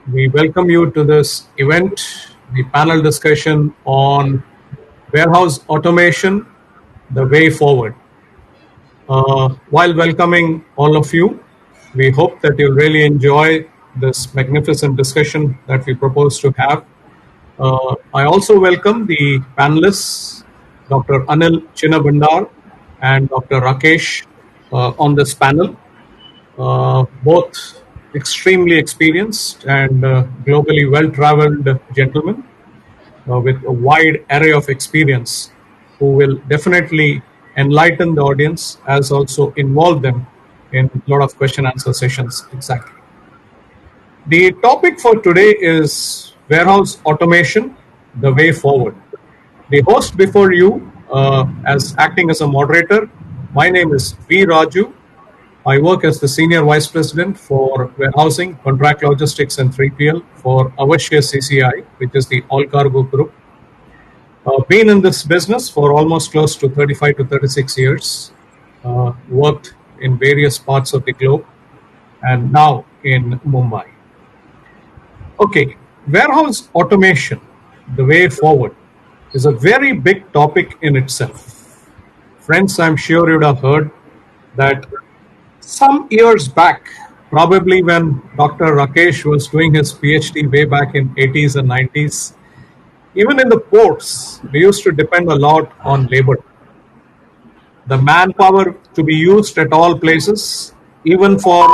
We welcome you to this event, the panel discussion on warehouse automation, the way forward. While welcoming all of you, we hope that you'll really enjoy this magnificent discussion that we propose to have. I also welcome the panelists, Dr. Anil Chinnabandar and Dr. Rakesh, on this panel. Both extremely experienced and globally well traveled gentlemen with a wide array of experience who will definitely enlighten the audience as also involve them in a lot of question answer sessions. Exactly. The topic for today is warehouse automation, the way forward. The host before you, as acting as a moderator, my name is V. Raju. I work as the Senior Vice President for Warehousing, Contract Logistics and 3PL for Avashya CCI, which is the All Cargo Group. Been in this business for almost close to 35 to 36 years. Worked in various parts of the globe and now in Mumbai. Okay, warehouse automation, the way forward, is a very big topic in itself. Friends, I'm sure you'd have heard that some years back, probably when Dr. Rakesh was doing his PhD way back in 80s and 90s, even in the ports, we used to depend a lot on labor. The manpower to be used at all places, even for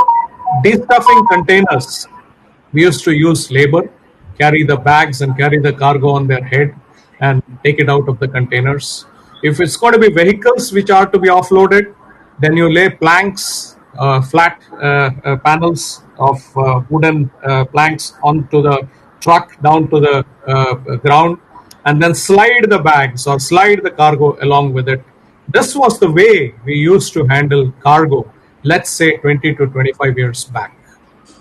destuffing containers, we used to use labor, carry the bags and carry the cargo on their head and take it out of the containers. If it's going to be vehicles which are to be offloaded, then you lay planks, flat panels of wooden planks onto the truck down to the ground and then slide the bags or slide the cargo along with it. This was the way we used to handle cargo, let's say 20 to 25 years back.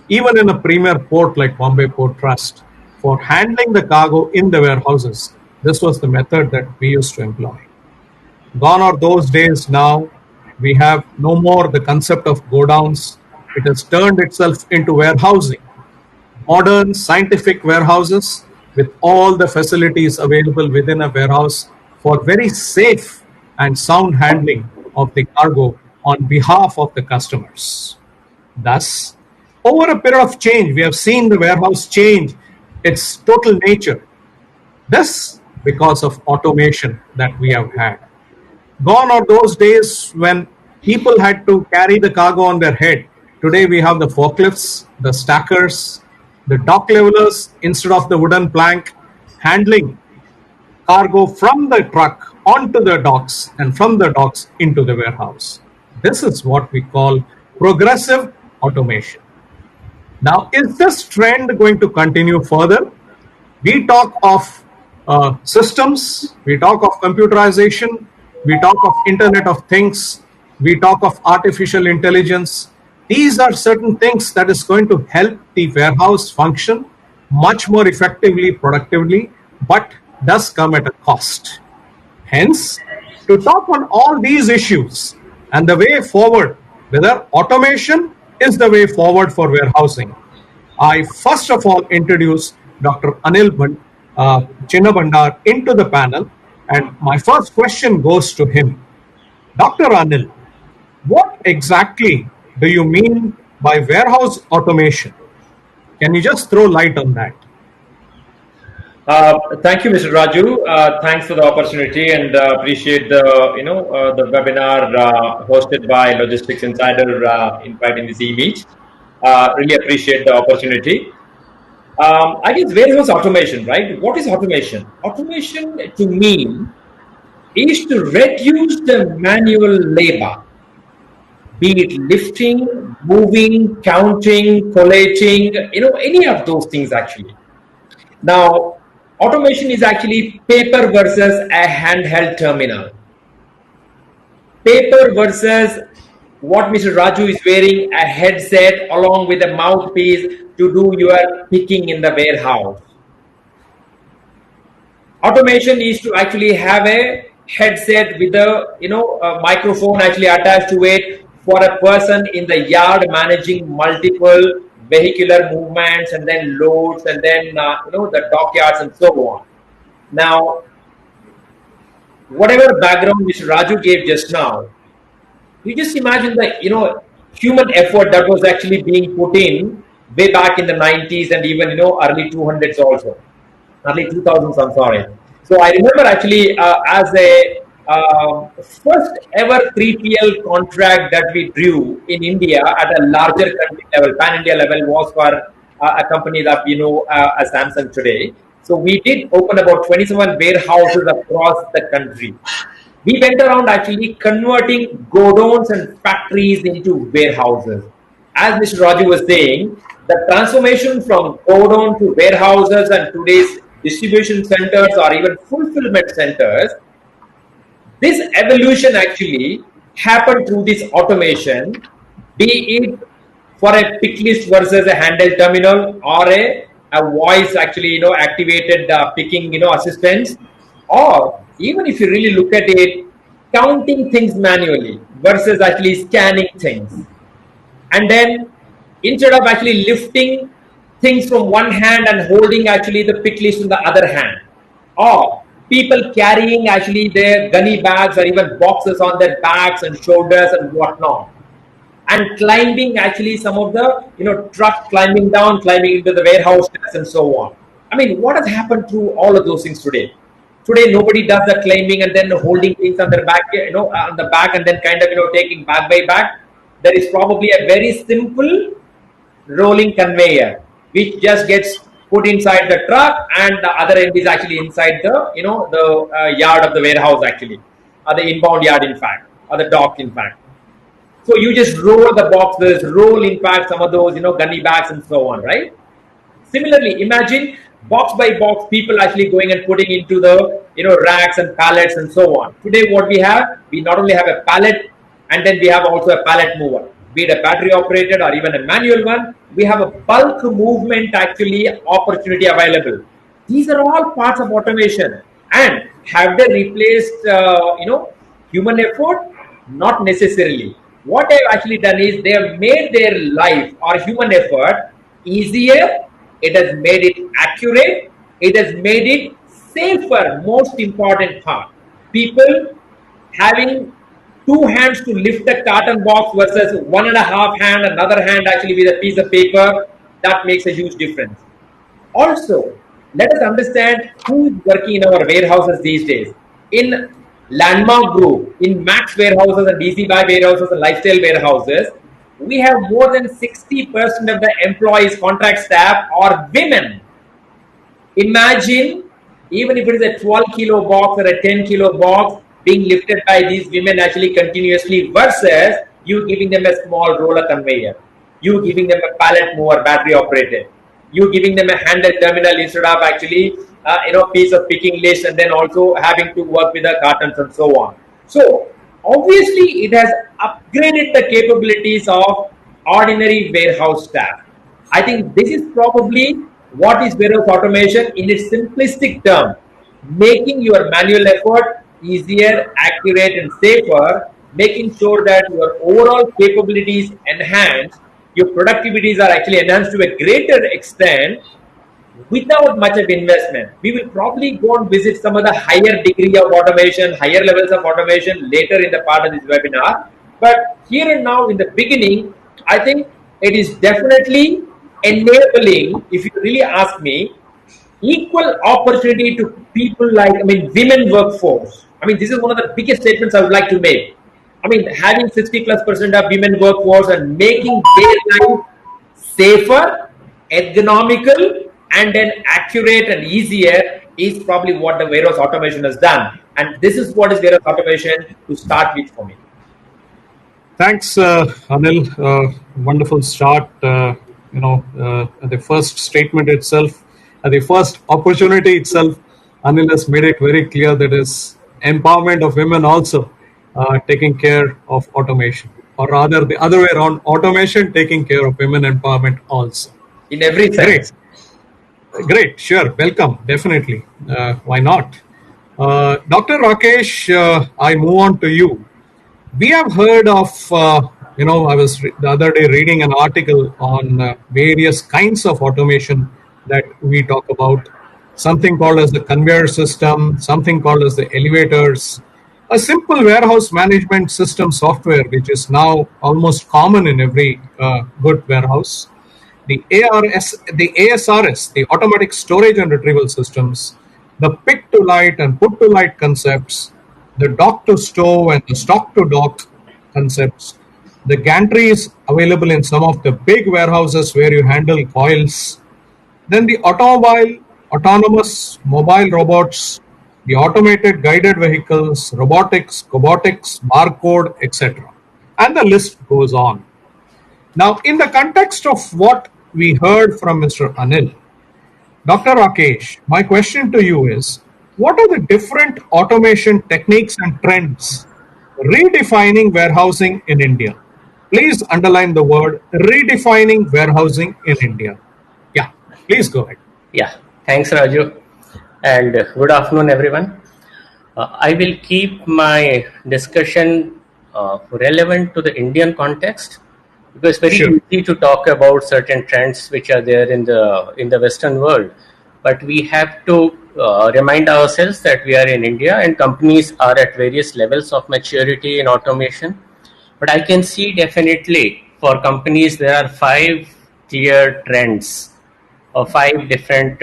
Even in a premier port like Bombay Port Trust, for handling the cargo in the warehouses, this was the method that we used to employ. Gone are those days now. We have no more the concept of godowns. It has turned itself into warehousing. Modern scientific warehouses with all the facilities available within a warehouse for very safe and sound handling of the cargo on behalf of the customers. Thus, over a period of change, we have seen the warehouse change its total nature. This because of automation that we have had. Gone are those days when people had to carry the cargo on their head. Today we have the forklifts, the stackers, the dock levelers instead of the wooden plank handling cargo from the truck onto the docks and from the docks into the warehouse. This is what we call progressive automation. Now, is this trend going to continue further? We talk of systems, we talk of computerization, we talk of Internet of Things, we talk of artificial intelligence. These are certain things that is going to help the warehouse function much more effectively, productively, but does come at a cost. Hence, to talk on all these issues and the way forward, whether automation is the way forward for warehousing, I first of all introduce Dr. Chinnabandar into the panel, and my first question goes to him. Dr. Anil, what exactly do you mean by warehouse automation? Can you just throw light on that? Thank you, Mr. Raju. Thanks for the opportunity and appreciate the webinar hosted by Logistics Insider inviting this e-meet. Really appreciate the opportunity. I guess warehouse automation, right? What is automation? Automation to me is to reduce the manual labor, be it lifting, moving, counting, collating, any of those things actually. Now, automation is actually paper versus a handheld terminal. Paper versus what Mr. Raju is wearing, a headset along with a mouthpiece to do your picking in the warehouse. Automation is to actually have a headset with a microphone actually attached to it for a person in the yard managing multiple vehicular movements, and then loads, and then the dockyards and so on. Now, whatever background Mr. Raju gave just now, you just imagine the human effort that was actually being put in way back in the 90s and even early 200s also, early 2000s, I'm sorry. So I remember actually as a first ever 3PL contract that we drew in India at a larger country level, pan India level, was for a company that we know as Samsung today. So we did open about 27 warehouses across the country. We went around actually converting godowns and factories into warehouses. As Mr. Raju was saying, the transformation from godown to warehouses and today's distribution centers or even fulfillment centers, this evolution actually happened through this automation, be it for a pick list versus a handheld terminal, or a voice actually activated picking assistance, or even if you really look at it, counting things manually versus actually scanning things. And then instead of actually lifting things from one hand and holding actually the pick list in the other hand, or people carrying actually their gunny bags or even boxes on their backs and shoulders and whatnot, and climbing actually some of the truck climbing down, climbing into the warehouse and so on. I mean, what has happened to all of those things today? Today nobody does the climbing and then holding things on their back, on the back, and then kind of taking back by back. There is probably a very simple rolling conveyor which just gets put inside the truck, and the other end is actually inside the yard of the warehouse actually, or the inbound yard in fact, or the dock in fact. So you just roll the boxes, roll in fact some of those gunny bags and so on, right? Similarly, imagine box by box people actually going and putting into the racks and pallets and so on. Today what we not only have a pallet, and then we have also a pallet mover, be it a battery operated or even a manual one. We have a bulk movement actually opportunity available. These are all parts of automation. And have they replaced human effort? Not necessarily. What they've actually done is they have made their life or human effort easier. It has made it accurate. It has made it safer. Most important part, people having two hands to lift a carton box versus one and a half hand, another hand actually with a piece of paper, that makes a huge difference. Also, let us understand who is working in our warehouses these days. In Landmark Group, in Max warehouses and DC Buy warehouses and Lifestyle warehouses, we have more than 60% of the employees, contract staff, are women. Imagine, even if it is a 12 kilo box or a 10 kilo box being lifted by these women actually continuously, versus you giving them a small roller conveyor, you giving them a pallet mover battery operated, you giving them a handheld terminal instead of actually piece of picking list, and then also having to work with the cartons and so on. So obviously it has upgraded the capabilities of ordinary warehouse staff. I think this is probably what is warehouse automation in its simplistic term, making your manual effort easier, accurate and safer, making sure that your overall capabilities enhanced, your productivities are actually enhanced to a greater extent without much of investment. We will probably go and visit some of the higher degree of automation, higher levels of automation later in the part of this webinar. But here and now in the beginning, I think it is definitely enabling, if you really ask me, equal opportunity to people like, women workforce. This is one of the biggest statements I would like to make. Having 60+% of women workforce and making their life safer, ergonomical, and then accurate and easier is probably what the warehouse automation has done. And this is what is warehouse automation to start with for me. Thanks, Anil. Wonderful start. The first statement itself, the first opportunity itself, Anil has made it very clear that is empowerment of women also taking care of automation, or rather the other way around, automation taking care of women empowerment also. In every sense. Great, sure, welcome, definitely. Why not? Dr. Rakesh, I move on to you. We have heard of I was the other day reading an article on various kinds of automation that we talk about. Something called as the conveyor system, something called as the elevators, a simple warehouse management system software, which is now almost common in every good warehouse. The ASRS, the automatic storage and retrieval systems, the pick to light and put to light concepts, the dock to stow and the stock to dock concepts. The gantry is available in some of the big warehouses where you handle coils. Then the autonomous mobile robots, the automated guided vehicles, robotics, cobotics, barcode, etc. And the list goes on. Now, in the context of what we heard from Mr. Anil, Dr. Rakesh, my question to you is, what are the different automation techniques and trends redefining warehousing in India? Please underline the word redefining warehousing in India. Yeah, please go ahead. Yeah, thanks, Raju, and good afternoon, everyone. I will keep my discussion relevant to the Indian context because it's very Sure. easy to talk about certain trends which are there in the Western world, but we have to remind ourselves that we are in India and companies are at various levels of maturity in automation. But I can see definitely for companies there are five clear trends or five different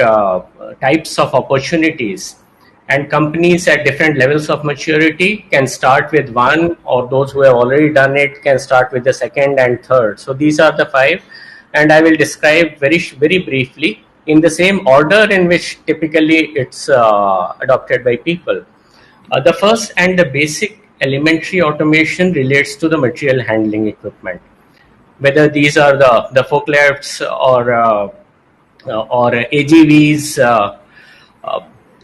types of opportunities, and companies at different levels of maturity can start with one, or those who have already done it can start with the second and third. So these are the five, and I will describe very briefly in the same order in which typically it's adopted by people. The first and the basic elementary automation relates to the material handling equipment, whether these are the forklifts or AGVs, uh,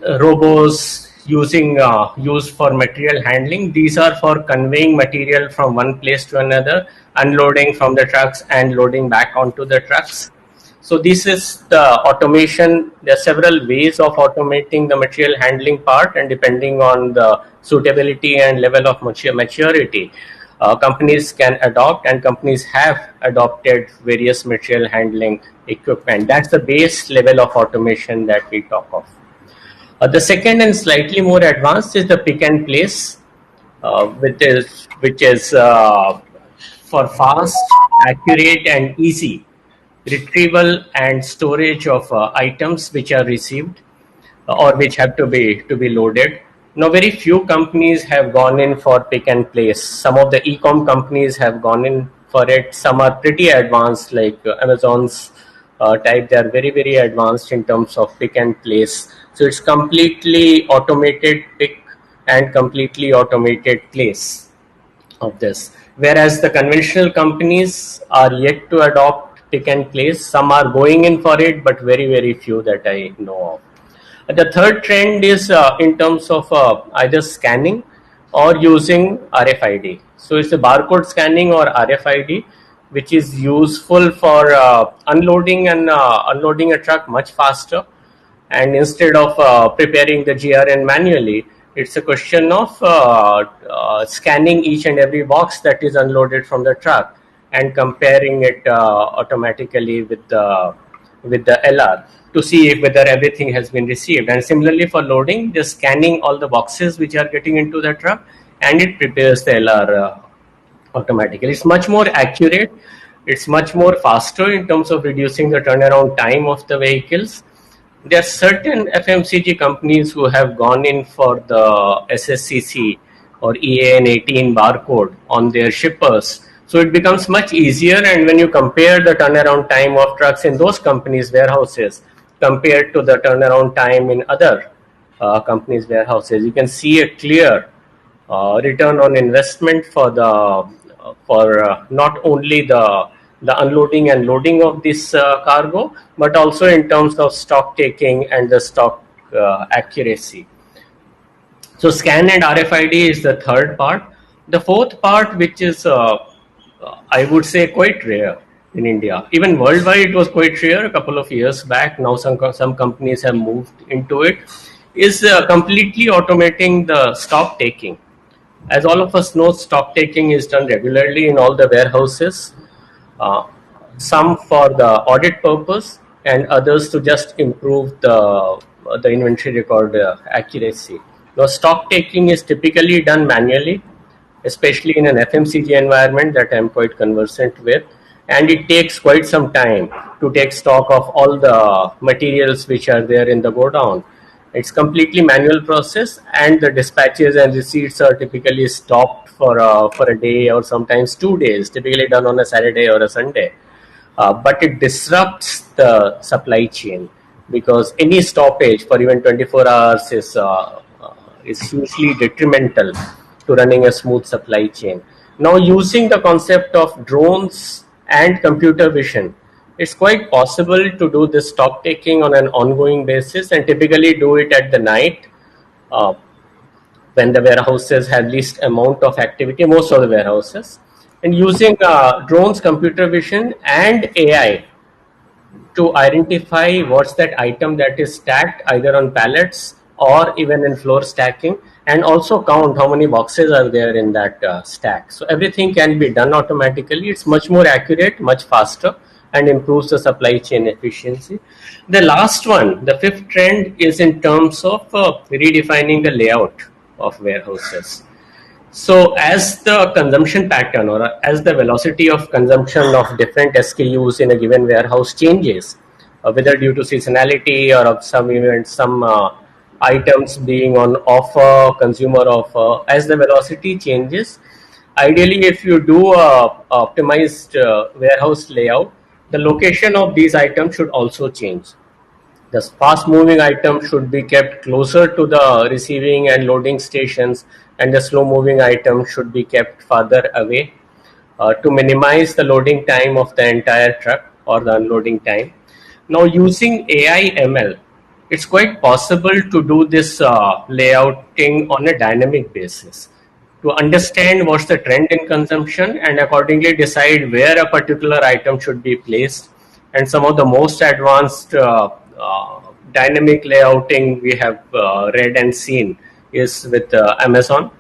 Robos used for material handling. These are for conveying material from one place to another, unloading from the trucks and loading back onto the trucks. So this is the automation. There are several ways of automating the material handling part, and depending on the suitability and level of maturity, companies can adopt, and companies have adopted various material handling equipment. That's the base level of automation that we talk of. The second and slightly more advanced is the pick and place, which is for fast, accurate, and easy retrieval and storage of items which are received or which have to be loaded. Now, very few companies have gone in for pick and place. Some of the e-com companies have gone in for it. Some are pretty advanced, like Amazon's type. They are very advanced in terms of pick and place. So it's completely automated pick and completely automated place of this. Whereas the conventional companies are yet to adopt pick and place. Some are going in for it, but very few that I know of. The third trend is in terms of either scanning or using RFID. So it's the barcode scanning or RFID, which is useful for unloading a truck much faster. And instead of preparing the GRN manually, it's a question of scanning each and every box that is unloaded from the truck and comparing it automatically with the LR to see if whether everything has been received. And similarly for loading, just scanning all the boxes which are getting into the truck, and it prepares the LR automatically. It's much more accurate. It's much more faster in terms of reducing the turnaround time of the vehicles. There are certain FMCG companies who have gone in for the SSCC or EAN 18 barcode on their shippers. So it becomes much easier, and when you compare the turnaround time of trucks in those companies' warehouses compared to the turnaround time in other companies' warehouses, you can see a clear return on investment for not only the unloading and loading of this cargo, but also in terms of stock taking and the stock accuracy. So scan and RFID is the third part. The fourth part, which is I would say quite rare in India, even worldwide it was quite rare a couple of years back. Now some companies have moved into it, is completely automating the stock taking. As all of us know, stock taking is done regularly in all the warehouses, uh, some for the audit purpose and others to just improve the inventory record accuracy. Now, stock taking is typically done manually, especially in an FMCG environment that I'm quite conversant with, and it takes quite some time to take stock of all the materials which are there in the godown. It's completely manual process, and the dispatches and receipts are typically stopped for a day or sometimes 2 days, typically done on a Saturday or a Sunday. But it disrupts the supply chain because any stoppage for even 24 hours is hugely detrimental to running a smooth supply chain. Now, using the concept of drones and computer vision, it's quite possible to do this stock taking on an ongoing basis and typically do it at the night uh, when the warehouses have least amount of activity, most of the warehouses, and using drones, computer vision, and AI to identify what's that item that is stacked either on pallets or even in floor stacking, and also count how many boxes are there in that stack. So everything can be done automatically. It's much more accurate, much faster, and improves the supply chain efficiency. The last one, the fifth trend, is in terms of redefining the layout of warehouses. So, as the consumption pattern or as the velocity of consumption of different SKUs in a given warehouse changes, whether due to seasonality or of some events, some items being on offer, consumer offer, as the velocity changes, ideally, if you do a optimized warehouse layout, the location of these items should also change. The fast moving items should be kept closer to the receiving and loading stations, and the slow moving items should be kept farther away to minimize the loading time of the entire truck or the unloading time. Now, using AI ML, it's quite possible to do this layouting on a dynamic basis to understand what's the trend in consumption and accordingly decide where a particular item should be placed. And some of the most advanced dynamic layouting we have read and seen is with Amazon,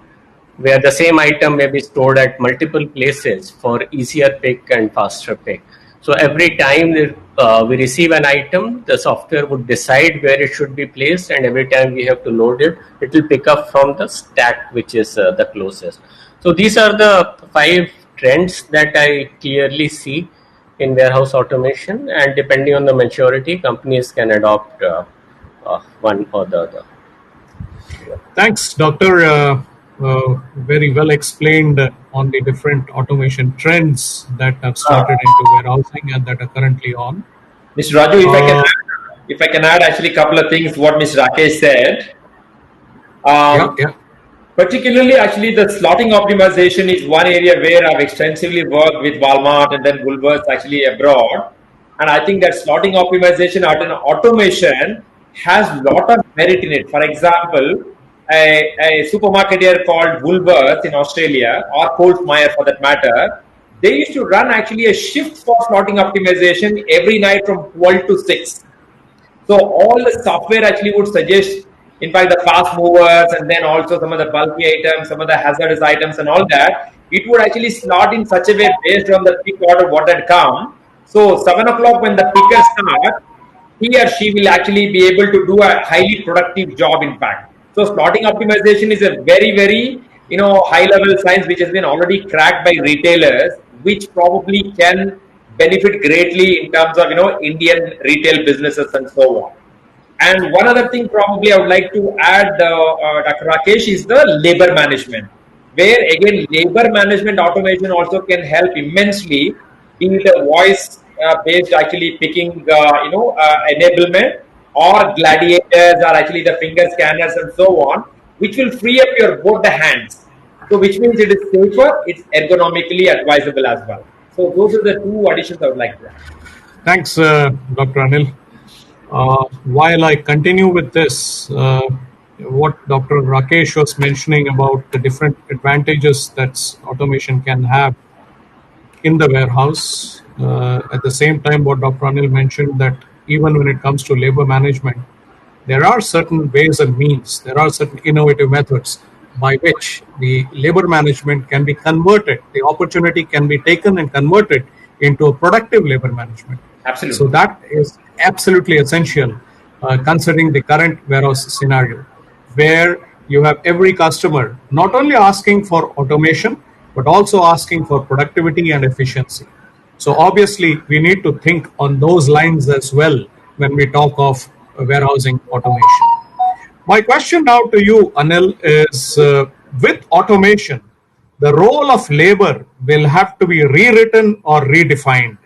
where the same item may be stored at multiple places for easier pick and faster pick. So every time we receive an item, the software would decide where it should be placed, and every time we have to load it, it will pick up from the stack which is the closest. So these are the 5 trends that I clearly see in warehouse automation, and depending on the maturity, companies can adopt one or the other. Thanks, Doctor. Very well explained on the different automation trends that have started into warehousing and that are currently on. Mr. Raju, if I can add actually a couple of things what Mr. Rakesh said. Yeah. Particularly, actually, the slotting optimization is one area where I've extensively worked with Walmart and then Woolworths actually abroad. And I think that slotting optimization and automation has a lot of merit in it. For example, a supermarket here called Woolworths in Australia, or Colesmeyer for that matter, they used to run actually a shift for slotting optimization every night from 12 to 6. So all the software actually would suggest, in fact, the fast movers and then also some of the bulky items, some of the hazardous items and all that, it would actually slot in such a way based on the peak order what had come. So 7 o'clock when the picker starts, he or she will actually be able to do a highly productive job, in fact. So slotting optimization is a very, very high level science which has been already cracked by retailers, which probably can benefit greatly in terms of Indian retail businesses and so on. And one other thing probably I would like to add, Dr. Rakesh, is the labor management, where again labor management automation also can help immensely, be it a voice based actually picking enablement, or gladiators, or actually the finger scanners and so on, which will free up your both the hands. So which means it is safer, it's ergonomically advisable as well. So those are the 2 additions I would like to add. Thanks, Dr. Anil. While I continue with this, what Dr. Rakesh was mentioning about the different advantages that automation can have in the warehouse, at the same time, what Dr. Anil mentioned, that even when it comes to labor management, there are certain ways and means, there are certain innovative methods by which the labor management can be converted, the opportunity can be taken and converted into a productive labor management. So Absolutely. that is absolutely essential, considering the current warehouse scenario, where you have every customer not only asking for automation, but also asking for productivity and efficiency. So obviously, we need to think on those lines as well when we talk of warehousing automation. My question now to you, Anil, is with automation, the role of labor will have to be rewritten or redefined.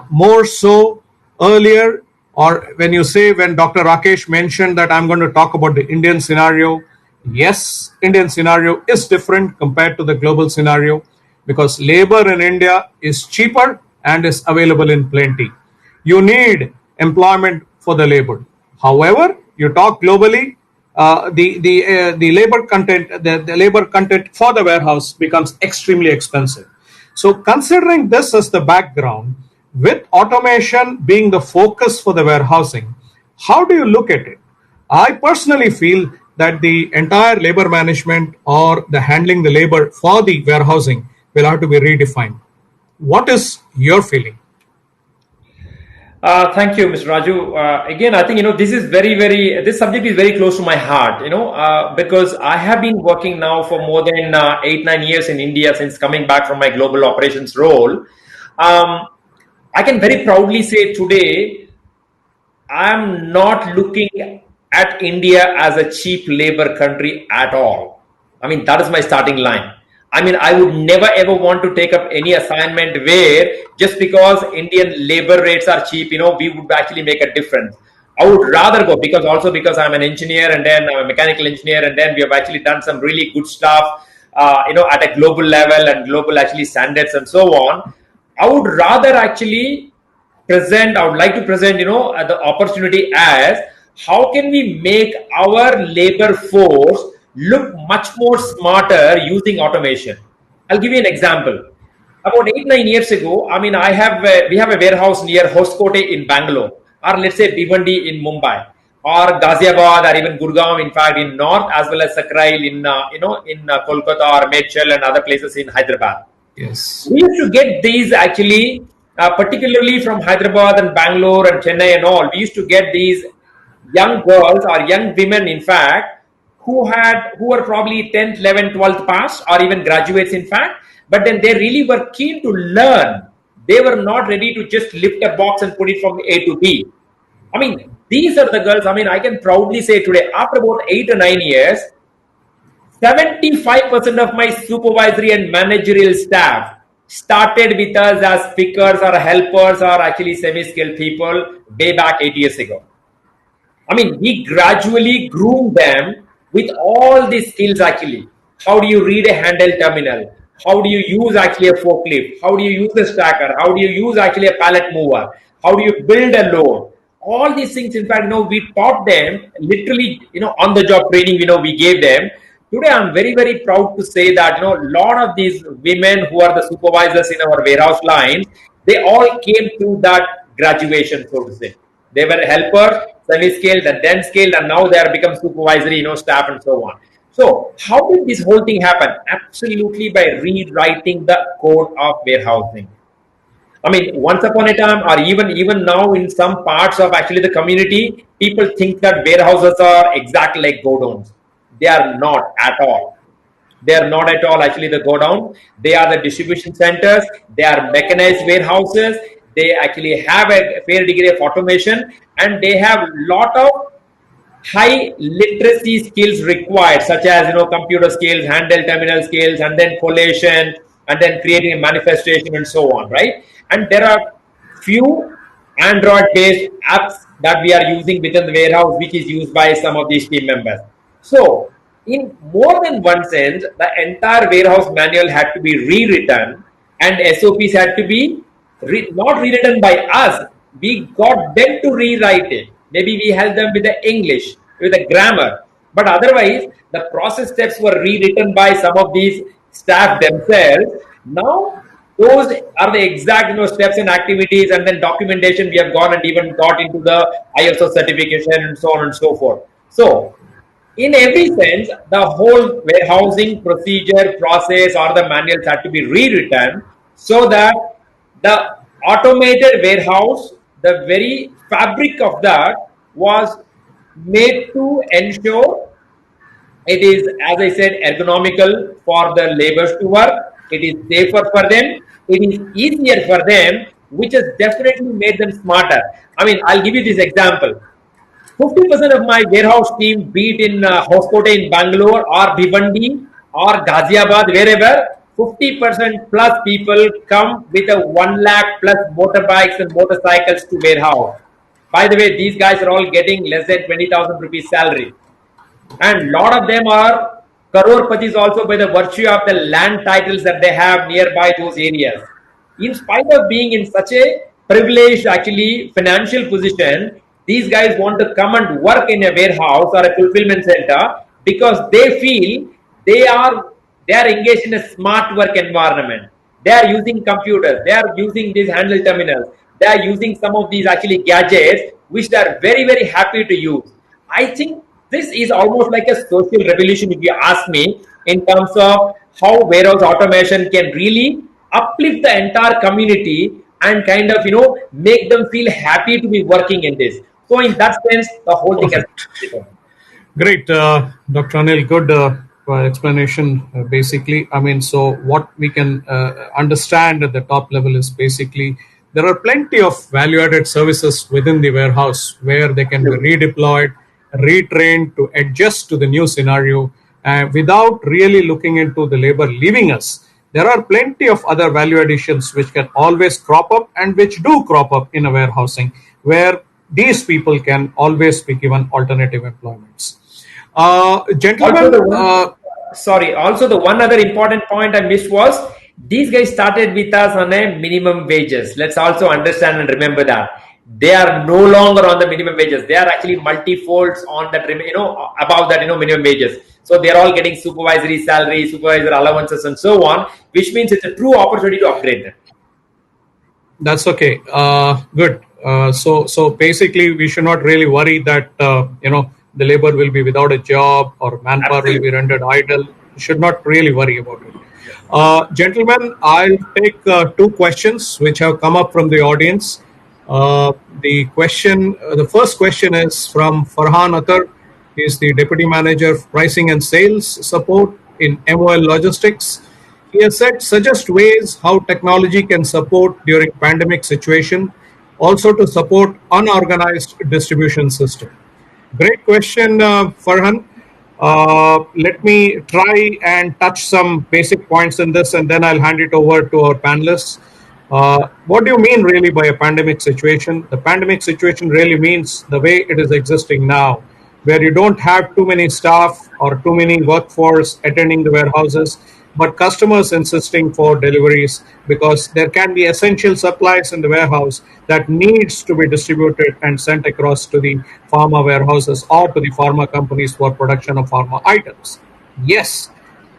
More so earlier, or when you say, when Dr. Rakesh mentioned that I'm going to talk about the Indian scenario, yes, Indian scenario is different compared to the global scenario because labor in India is cheaper and is available in plenty. You need employment for the labor. However, you talk globally, the labor content for the warehouse becomes extremely expensive. So, considering this as the background, with automation being the focus for the warehousing, how do you look at it? I personally feel that the entire labor management or the handling the labor for the warehousing will have to be redefined. What is your feeling? Thank you, Mr. Raju. Again, I think this is this subject is very close to my heart. Because I have been working now for more than 8-9 years in India since coming back from my global operations role. I can very proudly say today I'm not looking at India as a cheap labor country at all. I mean, that is my starting line. I mean, I would never ever want to take up any assignment where just because Indian labor rates are cheap, we would actually make a difference. I would rather go because I'm an engineer and then I'm a mechanical engineer and then we have actually done some really good stuff, at a global level and global actually standards and so on. I would rather actually I would like to present, the opportunity as how can we make our labor force look much more smarter using automation. I'll give you an example. About 8-9 years ago, I mean, we have a warehouse near Hoskote in Bangalore, or let's say Bhiwandi in Mumbai, or Ghaziabad, or even Gurgaon, in fact, in north, as well as Sakrail in Kolkata or Medchal and other places in Hyderabad. Yes. We used to get these actually, particularly from Hyderabad and Bangalore and Chennai and all. We used to get these young girls or young women, in fact, who were probably 10th, 11th, 12th pass or even graduates, in fact, but then they really were keen to learn. They were not ready to just lift a box and put it from A to B. I mean, these are the girls. I mean, I can proudly say today, after about 8 or 9 years, 75% of my supervisory and managerial staff started with us as pickers or helpers or actually semi-skilled people way back 8 years ago. I mean, we gradually groom them with all these skills actually. How do you read a handheld terminal? How do you use actually a forklift? How do you use a stacker? How do you use actually a pallet mover? How do you build a load? All these things, in fact, we taught them literally, on the job training, we gave them. Today, I'm very, very proud to say that, a lot of these women who are the supervisors in our warehouse lines, they all came through that graduation, so to say. They were helpers, semi-skilled, and then skilled, and now they are become supervisory, staff and so on. So, how did this whole thing happen? Absolutely by rewriting the code of warehousing. I mean, once upon a time, or even now, in some parts of actually the community, people think that warehouses are exactly like godowns. They are not at all. They are not at all actually the godown. They are the distribution centers. They are mechanized warehouses. They actually have a fair degree of automation, and they have lot of high literacy skills required, such as computer skills, handheld terminal skills, and then collation, and then creating a manifestation and so on, right? And there are few Android-based apps that we are using within the warehouse, which is used by some of these team members. So, in more than one sense, the entire warehouse manual had to be rewritten, and SOPs had to be not rewritten by us. We got them to rewrite it. Maybe we helped them with the English, with the grammar, but otherwise the process steps were rewritten by some of these staff themselves. Now those are the exact steps and activities, and then documentation. We have gone and even got into the ISO certification and so on and so forth. So In every sense, the whole warehousing procedure, process, or the manuals had to be rewritten so that the automated warehouse, the very fabric of that, was made to ensure it is, as I said, ergonomical for the laborers to work. It is safer for them. It is easier for them, which has definitely made them smarter. I mean, I'll give you this example. 50% of my warehouse team, be it in Hoskote in Bangalore or Bhiwandi or Ghaziabad, wherever, 50% plus people come with a 1 lakh plus motorbikes and motorcycles to warehouse. By the way, these guys are all getting less than 20,000 rupees salary, and lot of them are crore-patis also by the virtue of the land titles that they have nearby those areas. In spite of being in such a privileged, actually, financial position, these guys want to come and work in a warehouse or a fulfillment center because they feel they are they are engaged in a smart work environment. They are using computers. They are using these handle terminals. They are using some of these actually gadgets which they are very very happy to use. I think this is almost like a social revolution, if you ask me, in terms of how warehouse automation can really uplift the entire community and kind of make them feel happy to be working in this. So in that sense, the whole thing has. Perfect. Great, Dr. Anil. Good explanation. Basically, I mean, so what we can understand at the top level is basically there are plenty of value-added services within the warehouse where they can be redeployed, retrained to adjust to the new scenario, without really looking into the labor leaving us. There are plenty of other value additions which can always crop up and which do crop up in a warehousing where these people can always be given alternative employments. Also, Gentlemen, the one, sorry, also the one other important point I missed was these guys started with us on a minimum wages. Let's also understand and remember that they are no longer on the minimum wages. They are actually multi-folds on that, above that, minimum wages. So they're all getting supervisory salary, supervisor allowances, and so on, which means it's a true opportunity to upgrade them. that's okay. Good. So basically, we should not really worry that the labor will be without a job or manpower will be rendered idle. Should not really worry about it. Gentlemen, I'll take two questions which have come up from the audience. The first question is from Farhan Atar. He is the Deputy Manager of Pricing and Sales Support in MOL Logistics. He has said, suggest ways how technology can support during pandemic situation, also to support unorganized distribution system. Great question, Farhan. Let me try and touch some basic points in this, and then I'll hand it over to our panelists. What do you mean really by a pandemic situation? The pandemic situation really means the way it is existing now, where you don't have too many staff or too many workforce attending the warehouses, but customers insisting for deliveries because there can be essential supplies in the warehouse that needs to be distributed and sent across to the pharma warehouses or to the pharma companies for production of pharma items. Yes,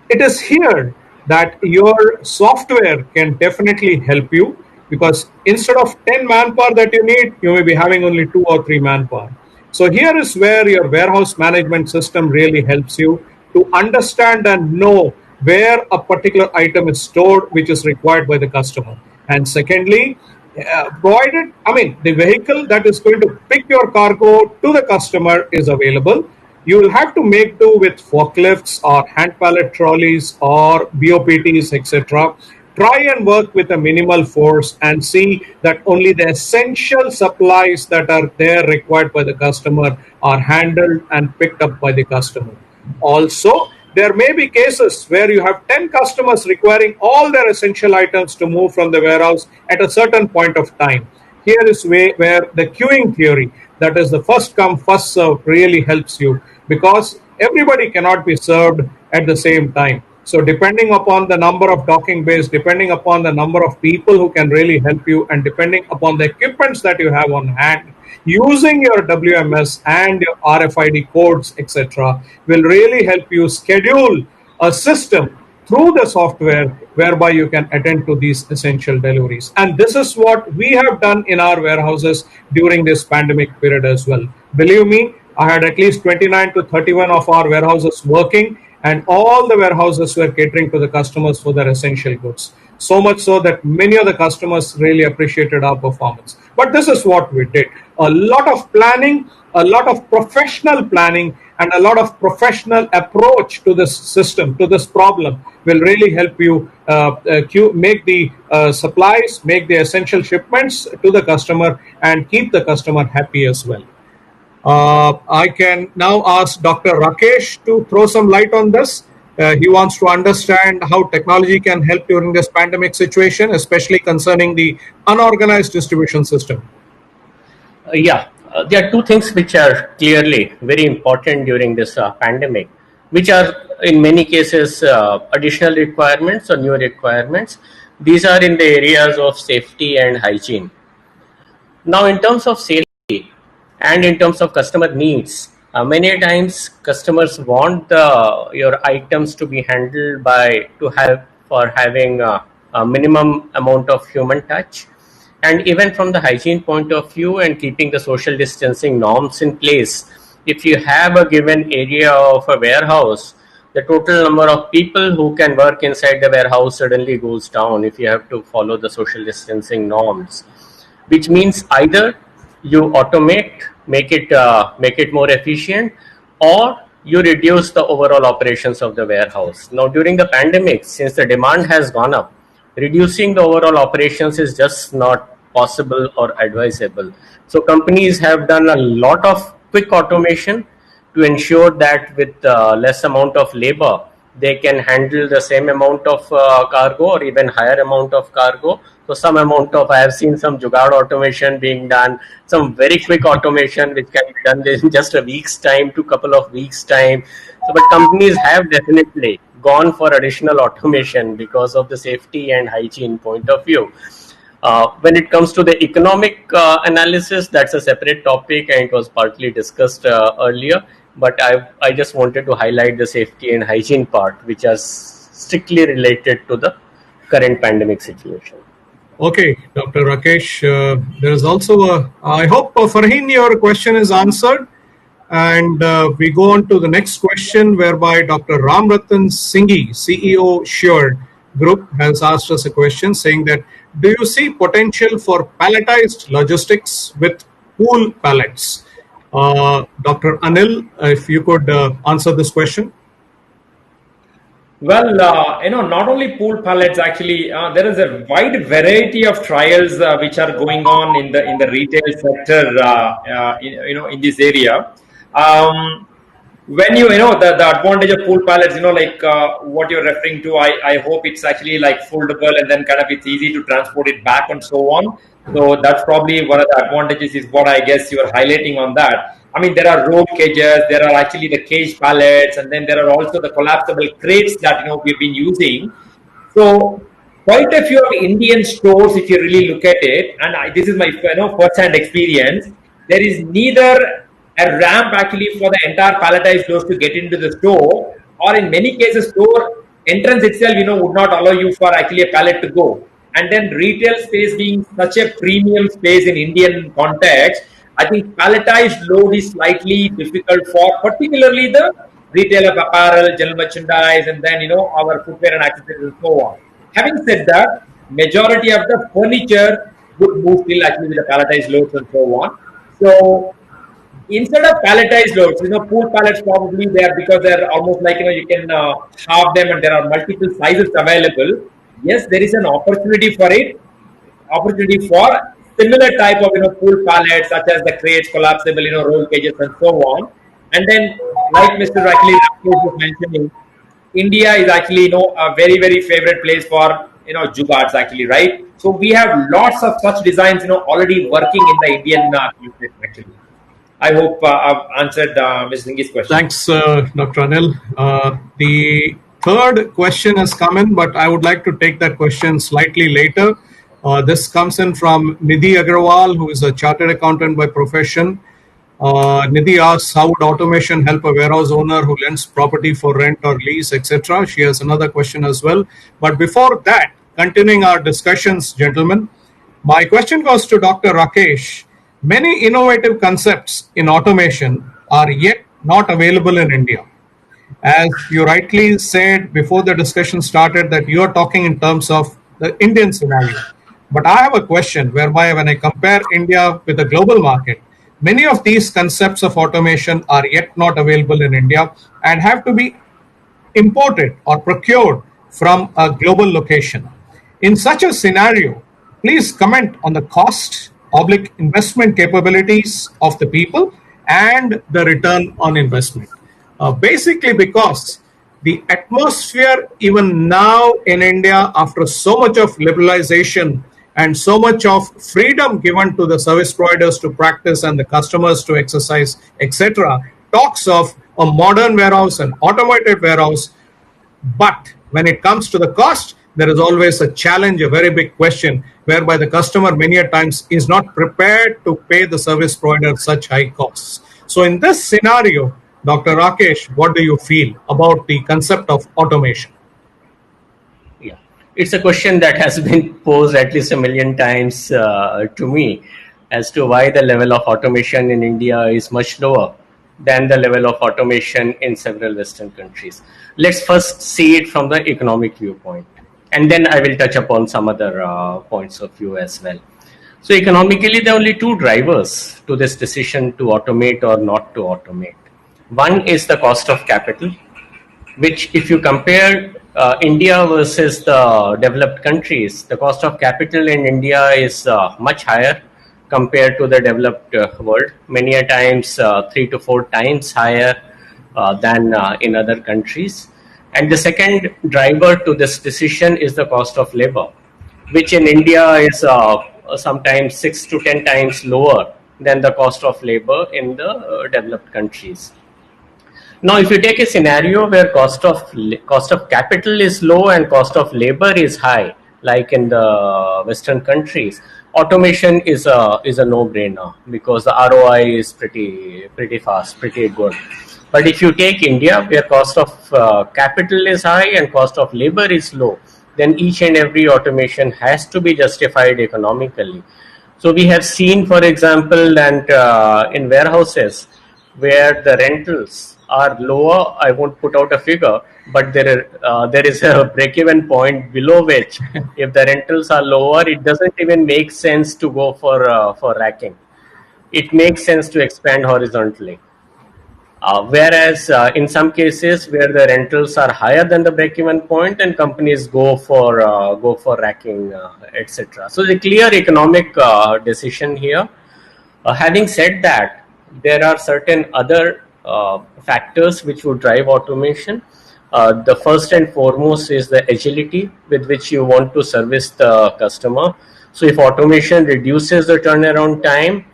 it is here that your software can definitely help you because instead of 10 manpower that you need, you may be having only 2 or 3 manpower. So here is where your warehouse management system really helps you to understand and know where a particular item is stored which is required by the customer. And secondly, provided, the vehicle that is going to pick your cargo to the customer is available, you will have to make do with forklifts or hand pallet trolleys or BOPTs, etc. Try and work with a minimal force and see that only the essential supplies that are there required by the customer are handled and picked up by the customer. Also, there may be cases where you have 10 customers requiring all their essential items to move from the warehouse at a certain point of time. Here is where the queuing theory, that is the first come, first serve, really helps you because everybody cannot be served at the same time. So depending upon the number of docking bays, depending upon the number of people who can really help you, and depending upon the equipments that you have on hand, using your WMS and your RFID codes, etc., will really help you schedule a system through the software whereby you can attend to these essential deliveries. And this is what we have done in our warehouses during this pandemic period as well. Believe me, I had at least 29 to 31 of our warehouses working, and all the warehouses were catering to the customers for their essential goods. So much so that many of the customers really appreciated our performance. But this is what we did: a lot of planning, a lot of professional planning, and a lot of professional approach to this system, to this problem, will really help you make the supplies, make the essential shipments to the customer, and keep the customer happy as well. I can now ask Dr. Rakesh to throw some light on this. He wants to understand how technology can help during this pandemic situation, especially concerning the unorganized distribution system. There are two things which are clearly very important during this pandemic, which are in many cases additional requirements or new requirements. These are in the areas of safety and hygiene. Now, in terms of safety and in terms of customer needs, many times customers want your items to be handled by to have for having a minimum amount of human touch, and even from the hygiene point of view and keeping the social distancing norms in place. If you have a given area of a warehouse, the total number of people who can work inside the warehouse suddenly goes down if you have to follow the social distancing norms, which means either you automate, make it more efficient, or you reduce the overall operations of the warehouse. Now, during the pandemic, since the demand has gone up, reducing the overall operations is just not possible or advisable. So companies have done a lot of quick automation to ensure that with less amount of labor, they can handle the same amount of cargo or even higher amount of cargo. So some amount of, I have seen some jugaad automation being done, some very quick automation which can be done in just a week's time to couple of weeks time. So, but companies have definitely gone for additional automation because of the safety and hygiene point of view. When it comes to the economic analysis, that's a separate topic and it was partly discussed earlier. But I just wanted to highlight the safety and hygiene part, which are strictly related to the current pandemic situation. Okay, Dr. Rakesh, there is also I hope, Farheen, your question is answered. And we go on to the next question, whereby Dr. Ramratan Singhi, CEO Sure Group, has asked us a question saying that, do you see potential for palletized logistics with pool pallets? Dr. Anil, if you could answer this question. Well, not only pool pallets. Actually, there is a wide variety of trials which are going on in the retail sector. In this area. When the advantage of pool pallets, like what you're referring to, I hope it's actually like foldable and then kind of it's easy to transport it back and so on. So that's probably one of the advantages is what I guess you are highlighting on that. I mean, there are roll cages, there are actually the cage pallets, and then there are also the collapsible crates that we've been using. So quite a few of Indian stores, if you really look at it, and this is my first-hand experience, there is neither a ramp actually for the entire palletized doors to get into the store, or in many cases, store entrance itself, would not allow you for actually a pallet to go. And then retail space being such a premium space in Indian context, I think palletized load is slightly difficult for particularly the retail of apparel, general merchandise, and then our footwear and accessories and so on. Having said that, majority of the furniture would move still actually with the palletized loads and so on. So instead of palletized loads, pool pallets probably there because they're almost like you can halve them and there are multiple sizes available. Yes, there is an opportunity for it, opportunity for similar type of pool pallets such as the crates, collapsible roll cages and so on. And then, like Mr. Rakesh was mentioning, India is actually a very very favorite place for jugaads actually, right? So we have lots of such designs already working in the Indian market actually. I hope I've answered Ms. Singhi's question. Thanks, Dr. Anil. The third question has come in, but I would like to take that question slightly later. This comes in from Nidhi Agrawal, who is a chartered accountant by profession. Nidhi asks, how would automation help a warehouse owner who lends property for rent or lease, etc.? She has another question as well. But before that, continuing our discussions, gentlemen, my question goes to Dr. Rakesh. Many innovative concepts in automation are yet not available in India. As you rightly said before the discussion started, that you are talking in terms of the Indian scenario. But I have a question whereby when I compare India with the global market, many of these concepts of automation are yet not available in India and have to be imported or procured from a global location. In such a scenario, please comment on the cost, public investment capabilities of the people, and the return on investment. Basically, because the atmosphere, even now in India, after so much of liberalization and so much of freedom given to the service providers to practice and the customers to exercise, etc., talks of a modern warehouse, an automated warehouse. But when it comes to the cost, there is always a challenge, a very big question, whereby the customer many a times is not prepared to pay the service provider such high costs. So in this scenario, Dr. Rakesh, what do you feel about the concept of automation? Yeah, it's a question that has been posed at least a million times to me as to why the level of automation in India is much lower than the level of automation in several Western countries. Let's first see it from the economic viewpoint, and then I will touch upon some other points of view as well. So, economically, there are only two drivers to this decision to automate or not to automate. One is the cost of capital, which if you compare India versus the developed countries, the cost of capital in India is much higher compared to the developed world, many a times 3 to 4 times higher than in other countries. And the second driver to this decision is the cost of labor, which in India is sometimes 6 to 10 times lower than the cost of labor in the developed countries. Now, if you take a scenario where cost of capital is low and cost of labor is high, like in the Western countries, automation is a no-brainer because the ROI is pretty fast, pretty good. But if you take India, where cost of capital is high and cost of labor is low, then each and every automation has to be justified economically. So we have seen, for example, that in warehouses where the rentals are lower, I won't put out a figure, but there is a break-even point below which, if the rentals are lower, it doesn't even make sense to go for racking. It makes sense to expand horizontally. Whereas in some cases where the rentals are higher than the break-even point, and companies go for racking, etc. So the clear economic decision here. Having said that, there are certain other factors which would drive automation. The first and foremost is the agility with which you want to service the customer. So if automation reduces the turnaround time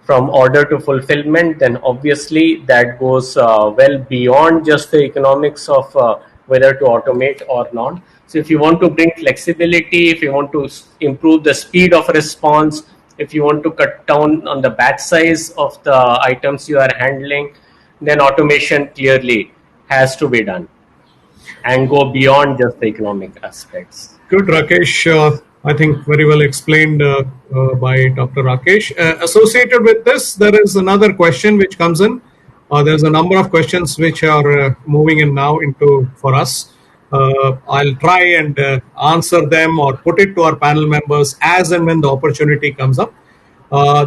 from order to fulfillment, then obviously that goes well beyond just the economics of whether to automate or not. So if you want to bring flexibility, if you want to improve the speed of response, if you want to cut down on the batch size of the items you are handling, then automation clearly has to be done and go beyond just the economic aspects. Good, Rakesh. I think very well explained by Dr. Rakesh. Associated with this, there is another question which comes in. There's a number of questions which are moving in now into for us. I'll try and answer them or put it to our panel members as and when the opportunity comes up.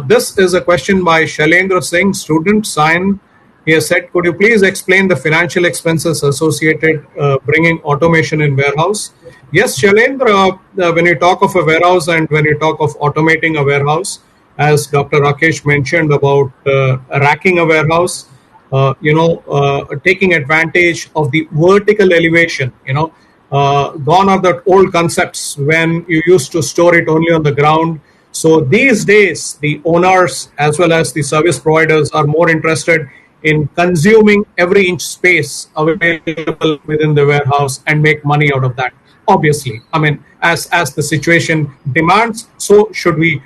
This is a question by Shailendra Singh, student, sign. He has said, could you please explain the financial expenses associated bringing automation in warehouse? Yes, Shailendra, when you talk of a warehouse and when you talk of automating a warehouse, as Dr. Rakesh mentioned about racking a warehouse, taking advantage of the vertical elevation, gone are the old concepts when you used to store it only on the ground. So these days, the owners as well as the service providers are more interested in consuming every inch space available within the warehouse and make money out of that. Obviously, I mean, as the situation demands, so should we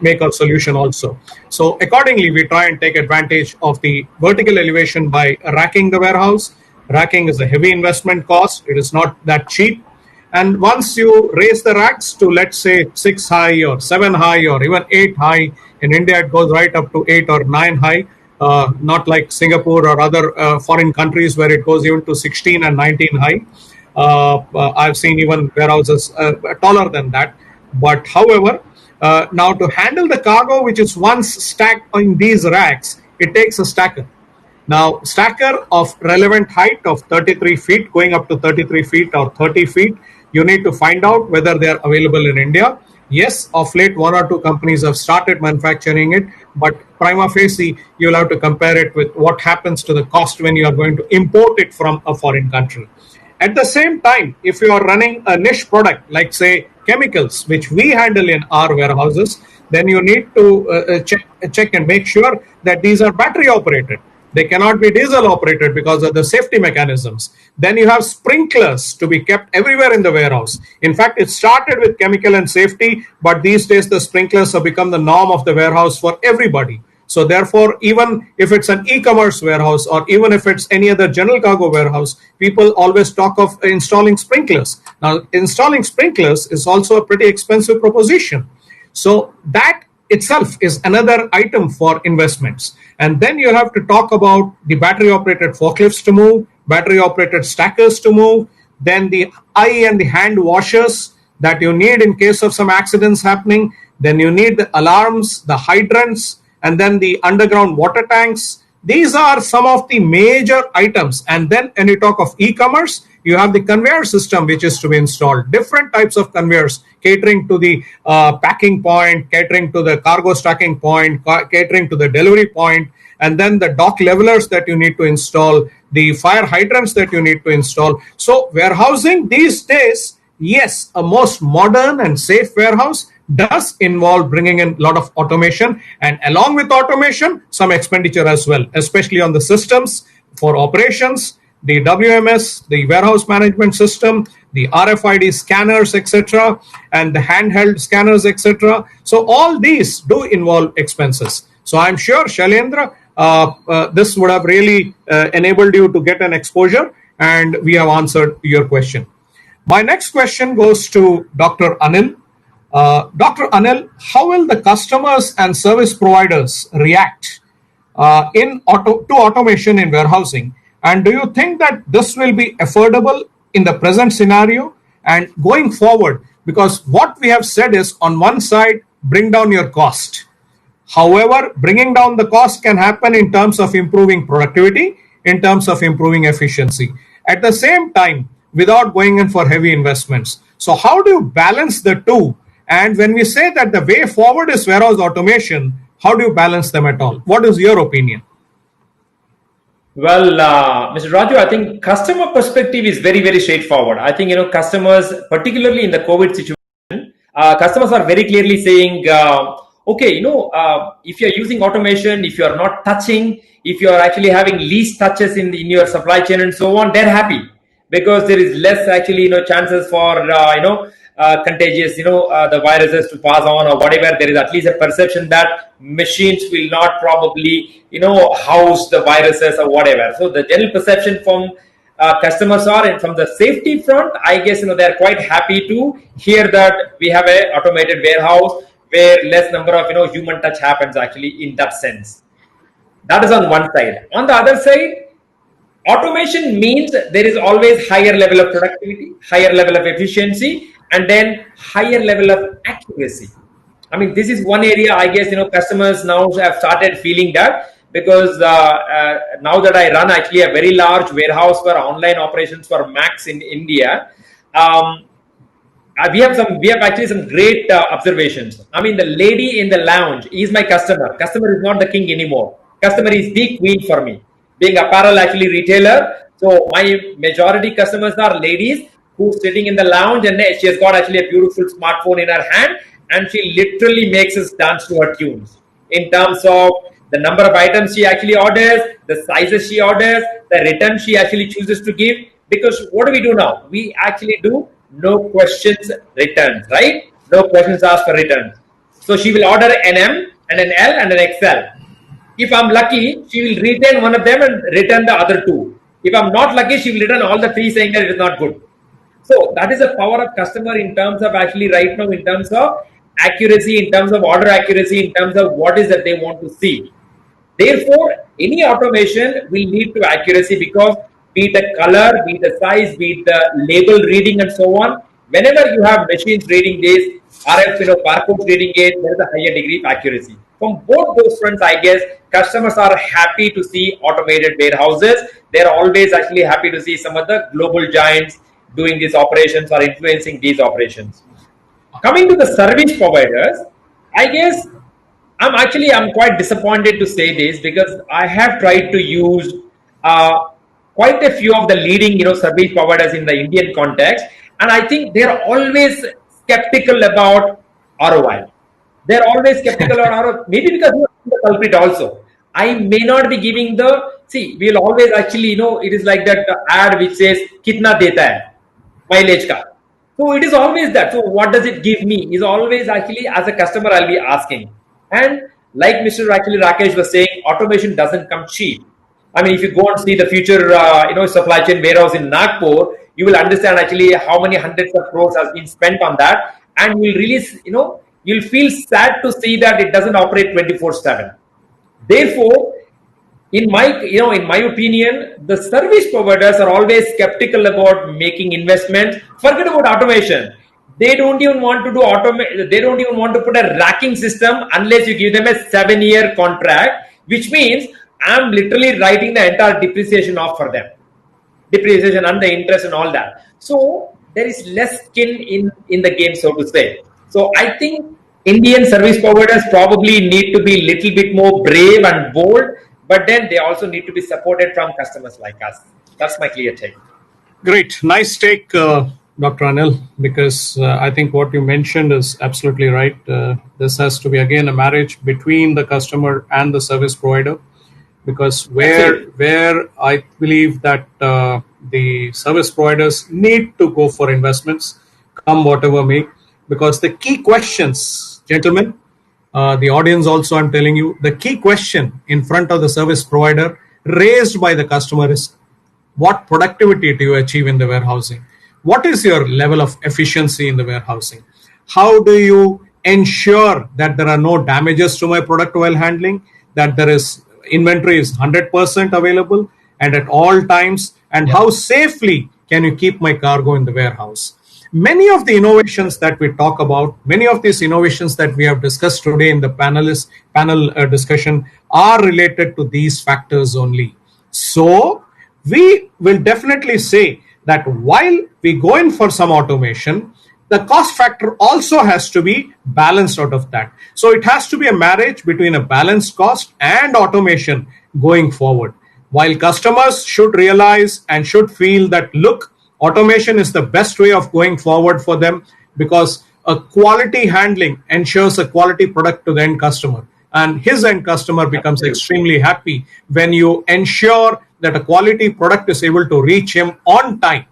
make our solution also. So accordingly, we try and take advantage of the vertical elevation by racking the warehouse. Racking is a heavy investment cost. It is not that cheap. And once you raise the racks to, let's say, 6 high or 7 high or even 8 high, in India it goes right up to 8 or 9 high. not like Singapore or other foreign countries where it goes even to 16 and 19 high. I've seen even warehouses taller than that. But however, now to handle the cargo which is once stacked in these racks, it takes a stacker. Now, stacker of relevant height of 33 feet, going up to 33 feet or 30 feet, you need to find out whether they are available in India. Yes, of late, one or two companies have started manufacturing it, but prima facie, you'll have to compare it with what happens to the cost when you are going to import it from a foreign country. At the same time, if you are running a niche product, like say chemicals, which we handle in our warehouses, then you need to check and make sure that these are battery operated. They cannot be diesel operated because of the safety mechanisms. Then you have sprinklers to be kept everywhere in the warehouse. In fact, it started with chemical and safety, but these days the sprinklers have become the norm of the warehouse for everybody. So therefore, even if it's an e-commerce warehouse or even if it's any other general cargo warehouse, people always talk of installing sprinklers. Now, installing sprinklers is also a pretty expensive proposition. So that itself is another item for investments. And then you have to talk about the battery operated forklifts to move, battery operated stackers to move, then the eye and the hand washers that you need in case of some accidents happening. Then you need the alarms, the hydrants, and then the underground water tanks. These are some of the major items. And then when you talk of e-commerce, you have the conveyor system which is to be installed. Different types of conveyors catering to the packing point, catering to the cargo stacking point, catering to the delivery point, and then the dock levelers that you need to install, the fire hydrants that you need to install. So warehousing these days, yes, a most modern and safe warehouse does involve bringing in a lot of automation, and along with automation, some expenditure as well, especially on the systems for operations, the WMS, the warehouse management system, the RFID scanners, etc., and the handheld scanners, etc. So all these do involve expenses. So I'm sure, Shailendra, this would have really enabled you to get an exposure, and we have answered your question. My next question goes to Dr. Anil. Dr. Anil, how will the customers and service providers react to automation in warehousing? And do you think that this will be affordable in the present scenario and going forward? Because what we have said is, on one side, bring down your cost. However, bringing down the cost can happen in terms of improving productivity, in terms of improving efficiency. At the same time, without going in for heavy investments. So how do you balance the two? And when we say that the way forward is warehouse automation, how do you balance them at all? What is your opinion? Well, Mr. Raju, I think customer perspective is very, very straightforward. I think, customers, particularly in the COVID situation, customers are very clearly saying, okay, if you're using automation, if you're not touching, if you're actually having least touches in your supply chain and so on, they're happy because there is less actually, chances for, contagious, the viruses to pass on or whatever. There is at least a perception that machines will not probably, house the viruses or whatever. So the general perception from customers are, and from the safety front, I guess, they're quite happy to hear that we have a automated warehouse where less number of, human touch happens actually in that sense. That is on one side. On the other side, automation means there is always higher level of productivity, higher level of efficiency, and then higher level of accuracy. I mean, this is one area, I guess, customers now have started feeling that, because now that I run actually a very large warehouse for online operations for Max in India, we have actually some great observations. I mean, the lady in the lounge is my customer. Customer is not the king anymore. Customer is the queen for me. Being apparel actually retailer, so my majority customers are ladies who's sitting in the lounge, and she has got actually a beautiful smartphone in her hand, and she literally makes us dance to her tunes in terms of the number of items she actually orders, the sizes she orders, the return she actually chooses to give. Because what do we do now? We actually do no questions returns, right? No questions asked for returns. So she will order an M and an L and an XL. If I'm lucky, she will return one of them and return the other two. If I'm not lucky, she will return all the three, saying that it is not good. So that is the power of customer in terms of actually right now, in terms of accuracy, in terms of order accuracy, in terms of what is that they want to see. Therefore, any automation will lead to accuracy because be it the color, be it the size, be it the label reading and so on, whenever you have machines reading this, RF, barcode reading it, there is a higher degree of accuracy. From both those fronts, I guess customers are happy to see automated warehouses. They're always actually happy to see some of the global giants doing these operations or influencing these operations. Coming to the service providers, I guess I'm quite disappointed to say this because I have tried to use quite a few of the leading service providers in the Indian context, and I think they're always skeptical about ROI. They're always skeptical about ROI, maybe because you are the culprit also. I may not be giving the see. We'll always actually it is like that ad which says kitna deta hai mileage ka. So it is always that. So what does it give me? Is always actually as a customer I'll be asking. And like Mr. Actually Rakesh was saying, automation doesn't come cheap. I mean, if you go and see the future, supply chain warehouse in Nagpur, you will understand actually how many hundreds of crores has been spent on that, and you'll really, you'll feel sad to see that it doesn't operate 24/7. Therefore, in my opinion, the service providers are always skeptical about making investments. Forget about automation. They don't even want to do They don't even want to put a racking system unless you give them a 7-year contract, which means I'm literally writing the entire depreciation off for them, depreciation and the interest and all that. So there is less skin in the game, so to say. So I think Indian service providers probably need to be a little bit more brave and bold, but then they also need to be supported from customers like us. That's my clear take. Great. Nice take, Dr. Anil, because I think what you mentioned is absolutely right. This has to be, again, a marriage between the customer and the service provider, because where I believe that the service providers need to go for investments, come whatever may, because the key questions, gentlemen, the audience also, I'm telling you, the key question in front of the service provider raised by the customer is, what productivity do you achieve in the warehousing? What is your level of efficiency in the warehousing? How do you ensure that there are no damages to my product while handling, that there is inventory is 100% available and at all times, and how safely can you keep my cargo in the warehouse? Many of the innovations that we talk about, many of these innovations that we have discussed today in the panel discussion are related to these factors only. So we will definitely say that while we go in for some automation, the cost factor also has to be balanced out of that. So it has to be a marriage between a balanced cost and automation going forward. While customers should realize and should feel that, look, automation is the best way of going forward for them, because a quality handling ensures a quality product to the end customer. And his end customer becomes extremely happy when you ensure that a quality product is able to reach him on time.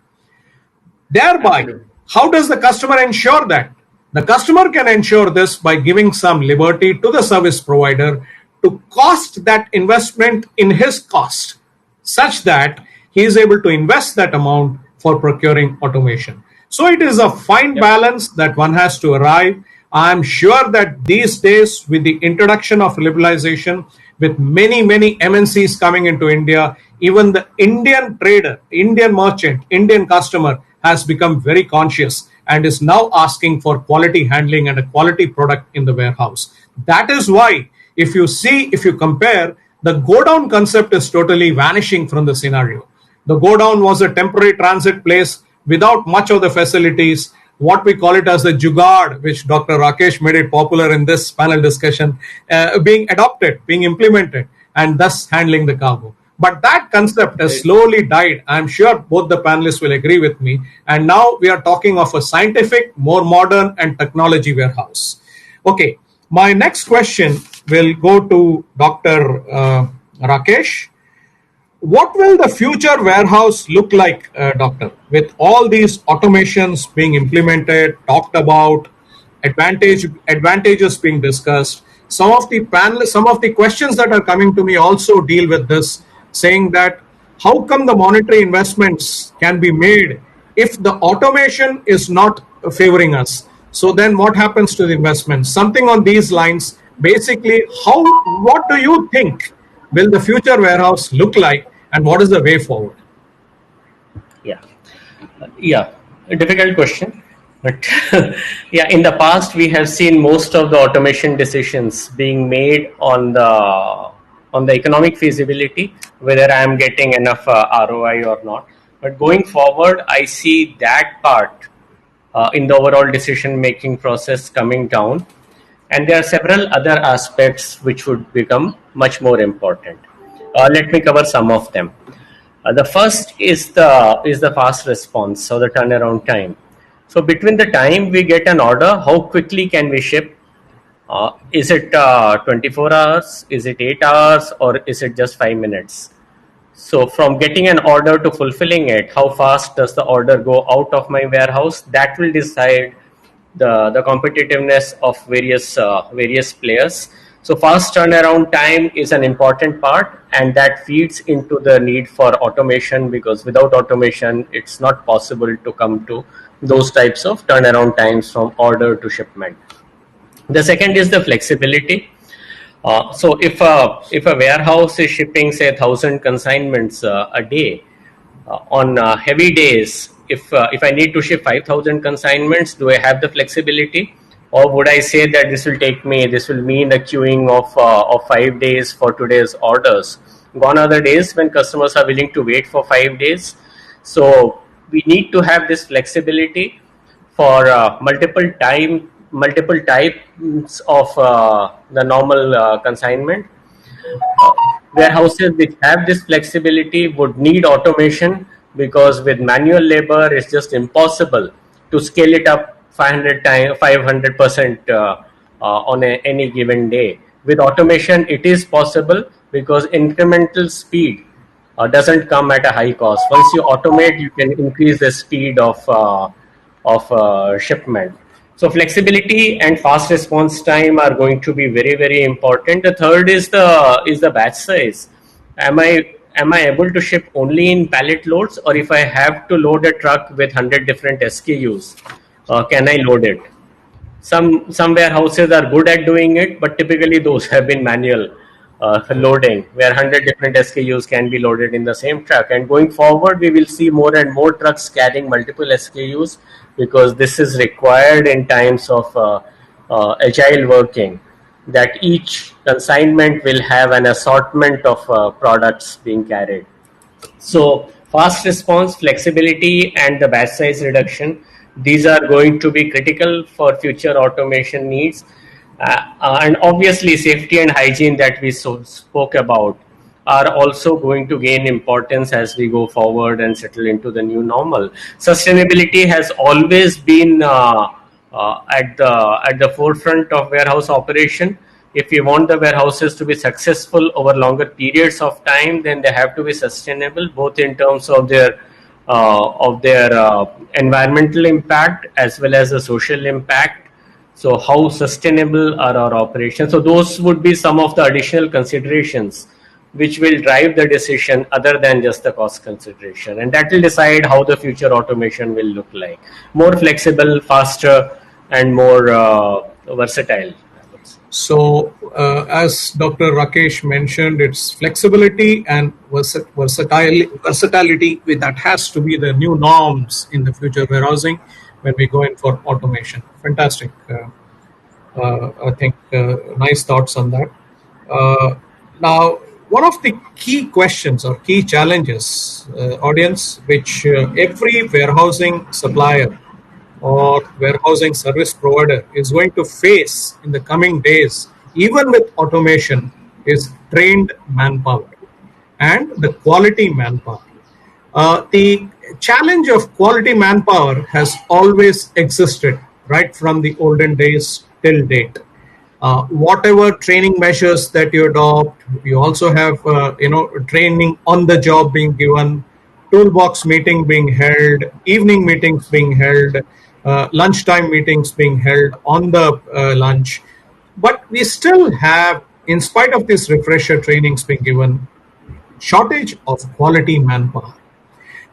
Thereby, how does the customer ensure that? The customer can ensure this by giving some liberty to the service provider to cost that investment in his cost, such that he is able to invest that amount for procuring automation. So it is a fine balance that one has to arrive. I'm sure that these days, with the introduction of liberalization, with many MNCs coming into India, even the Indian trader, Indian merchant, Indian customer has become very conscious and is now asking for quality handling and a quality product in the warehouse. That is why, if you compare, the go down concept is totally vanishing from the scenario. The go down was a temporary transit place without much of the facilities, what we call it as the jugaad, which Dr. Rakesh made it popular in this panel discussion, being adopted, being implemented, and thus handling the cargo. But that concept has slowly died. I'm sure both the panelists will agree with me. And now we are talking of a scientific, more modern and technology warehouse. Okay, my next question will go to Dr. Rakesh. What will the future warehouse look like, Doctor, with all these automations being implemented, talked about, advantages being discussed? Some of the questions that are coming to me also deal with this, saying that how come the monetary investments can be made if the automation is not favoring us? So then what happens to the investments? Something on these lines. Basically, what do you think will the future warehouse look like, and what is the way forward? Yeah. Yeah, a difficult question, but yeah, in the past we have seen most of the automation decisions being made on the economic feasibility, whether I am getting enough ROI or not. But going forward, I see that part in the overall decision making process coming down, and there are several other aspects which would become much more important. Let me cover some of them. The first is the fast response, so the turnaround time. So between the time we get an order, how quickly can we ship? Is it 24 hours? Is it 8 hours? Or is it just 5 minutes? So from getting an order to fulfilling it, how fast does the order go out of my warehouse? That will decide the competitiveness of various players. So fast turnaround time is an important part, and that feeds into the need for automation, because without automation, it's not possible to come to those types of turnaround times from order to shipment. The second is the flexibility. So if a warehouse is shipping say 1,000 consignments a day, on heavy days, if I need to ship 5,000 consignments, do I have the flexibility, or would I say that this will mean a queuing of 5 days for today's orders? Gone are the days when customers are willing to wait for 5 days. So we need to have this flexibility for multiple types of the normal consignment. Warehouses which have this flexibility would need automation, because with manual labor it's just impossible to scale it up 500% on any given day. With automation it is possible, because incremental speed doesn't come at a high cost. Once you automate, you can increase the speed of shipment. So flexibility and fast response time are going to be very, very important. The third is the batch size. Am I able to ship only in pallet loads, or if I have to load a truck with 100 different SKUs, can I load it? Some warehouses are good at doing it, but typically those have been manual loading, where 100 different SKUs can be loaded in the same truck. And going forward, we will see more and more trucks carrying multiple SKUs, because this is required in times of agile working, that each consignment will have an assortment of products being carried. So fast response, flexibility, and the batch size reduction, these are going to be critical for future automation needs. And obviously safety and hygiene that we spoke about are also going to gain importance as we go forward and settle into the new normal. Sustainability has always been at the forefront of warehouse operation. If we want the warehouses to be successful over longer periods of time, then they have to be sustainable, both in terms of their environmental impact as well as the social impact. So how sustainable are our operations? So those would be some of the additional considerations which will drive the decision, other than just the cost consideration, and that will decide how the future automation will look like: more flexible, faster, and more versatile. So, as Dr. Rakesh mentioned, it's flexibility and versatility that has to be the new norms in the future warehousing when we go in for automation. Fantastic. I think nice thoughts on that. Now, one of the key questions or key challenges, audience, which every warehousing supplier or warehousing service provider is going to face in the coming days, even with automation, is trained manpower and the quality manpower. The challenge of quality manpower has always existed right from the olden days till date. Whatever training measures that you adopt, you also have training on the job being given, toolbox meeting being held, evening meetings being held, lunchtime meetings being held on the lunch. But we still have, in spite of this refresher trainings being given, shortage of quality manpower.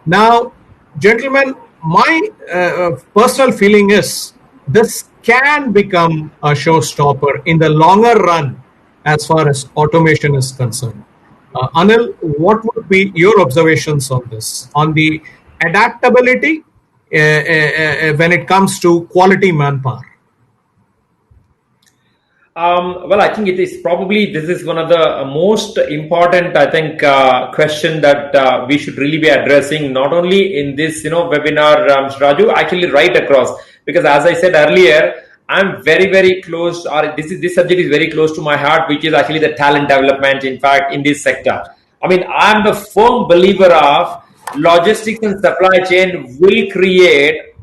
Now, gentlemen, my personal feeling is this can become a showstopper in the longer run as far as automation is concerned. Anil, what would be your observations on this, on the adaptability when it comes to quality manpower? Well, I think it is probably this is one of the most important, I think, question that we should really be addressing, not only in this, webinar, Raju, actually right across, because as I said earlier, I'm very, very close, or this subject is very close to my heart, which is actually the talent development, in fact, in this sector. I mean, I'm the firm believer of logistics and supply chain will create,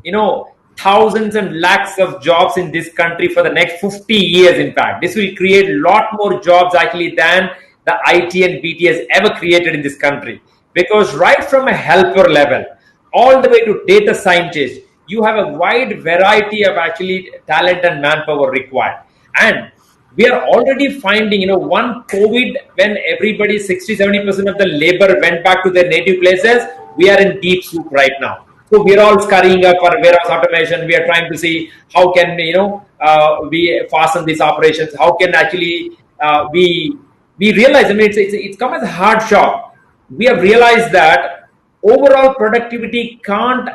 thousands and lakhs of jobs in this country for the next 50 years. In fact, this will create a lot more jobs actually than the IT and BT has ever created in this country, because right from a helper level all the way to data scientists, you have a wide variety of actually talent and manpower required. And we are already finding, one COVID, when everybody 60-70% of the labor went back to their native places, we are in deep soup right now. So we're all scurrying up for warehouse automation. We are trying to see how can we fasten these operations. How can actually we realize? I mean, it's come as a hard shock. We have realized that overall productivity can't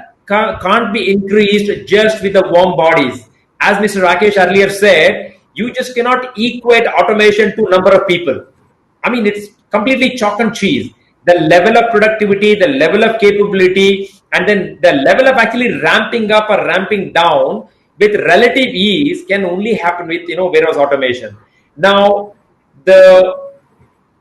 be increased just with the warm bodies. As Mr. Rakesh earlier said, you just cannot equate automation to number of people. I mean, it's completely chalk and cheese. The level of productivity, the level of capability, and then the level of actually ramping up or ramping down with relative ease can only happen with warehouse automation. Now, the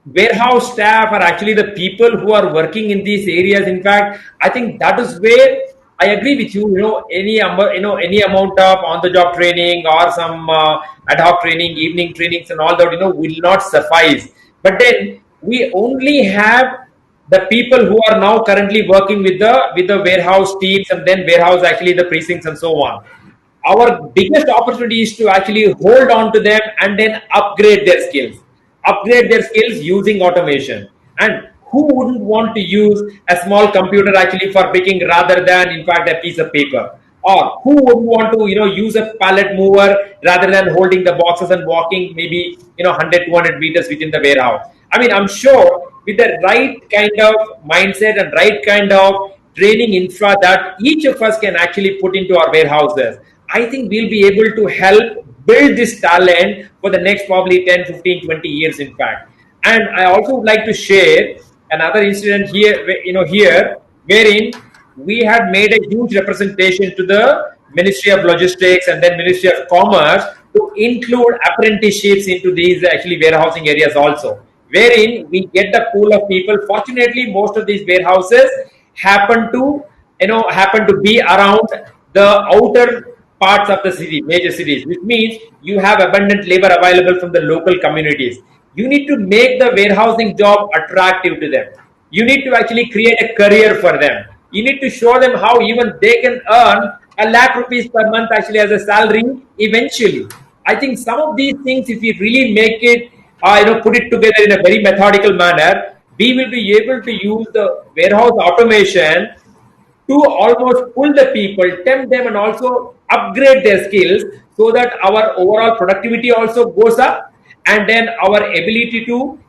warehouse staff are actually the people who are working in these areas. In fact, I think that is where I agree with you. Any amount of on-the-job training or some ad hoc training, evening trainings, and all that will not suffice. But then we only have the people who are now currently working with the warehouse teams, and then warehouse actually the precincts and so on. Our biggest opportunity is to actually hold on to them and then upgrade their skills using automation. And who wouldn't want to use a small computer actually for picking rather than in fact a piece of paper? Or who would want to use a pallet mover rather than holding the boxes and walking maybe 100-200 meters within the warehouse? I mean, I'm sure with the right kind of mindset and right kind of training infra that each of us can actually put into our warehouses, I think we'll be able to help build this talent for the next probably 10, 15, 20 years, in fact. And I also would like to share another incident here, wherein we had made a huge representation to the Ministry of Logistics and then Ministry of Commerce to include apprenticeships into these actually warehousing areas also, wherein we get the pool of people. Fortunately, most of these warehouses happen to be around the outer parts of the city, major cities, which means you have abundant labor available from the local communities. You need to make the warehousing job attractive to them. You need to actually create a career for them. You need to show them how even they can earn a lakh rupees per month actually as a salary eventually. I think some of these things, if we really make it, put it together in a very methodical manner, we will be able to use the warehouse automation to almost pull the people, tempt them, and also upgrade their skills so that our overall productivity also goes up, and then our ability to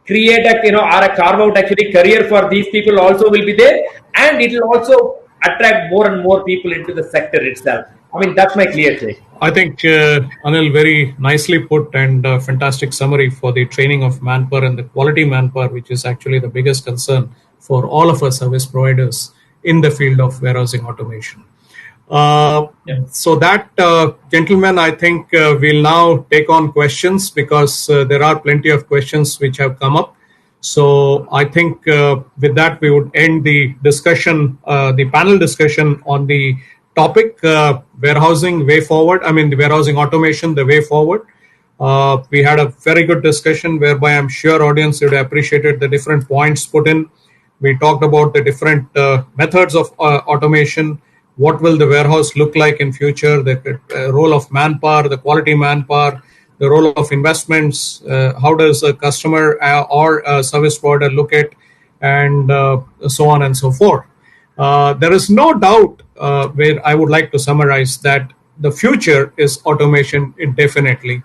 create or a carve out actually career for these people also will be there, and it will also attract more and more people into the sector itself. I mean, that's my clear take. I think, Anil, very nicely put, and fantastic summary for the training of manpower and the quality manpower, which is actually the biggest concern for all of us service providers in the field of warehousing automation. So that, gentlemen, I think we'll now take on questions, because there are plenty of questions which have come up. So I think with that, we would end the discussion, the panel discussion on the topic, warehousing way forward. I mean, the warehousing automation, the way forward. We had a very good discussion whereby I'm sure audience would have appreciated the different points put in. We talked about the different methods of automation. What will the warehouse look like in future? The role of manpower, the quality manpower, the role of investments. How does a customer or a service provider look at, and so on and so forth. There is no doubt where I would like to summarize that the future is automation indefinitely.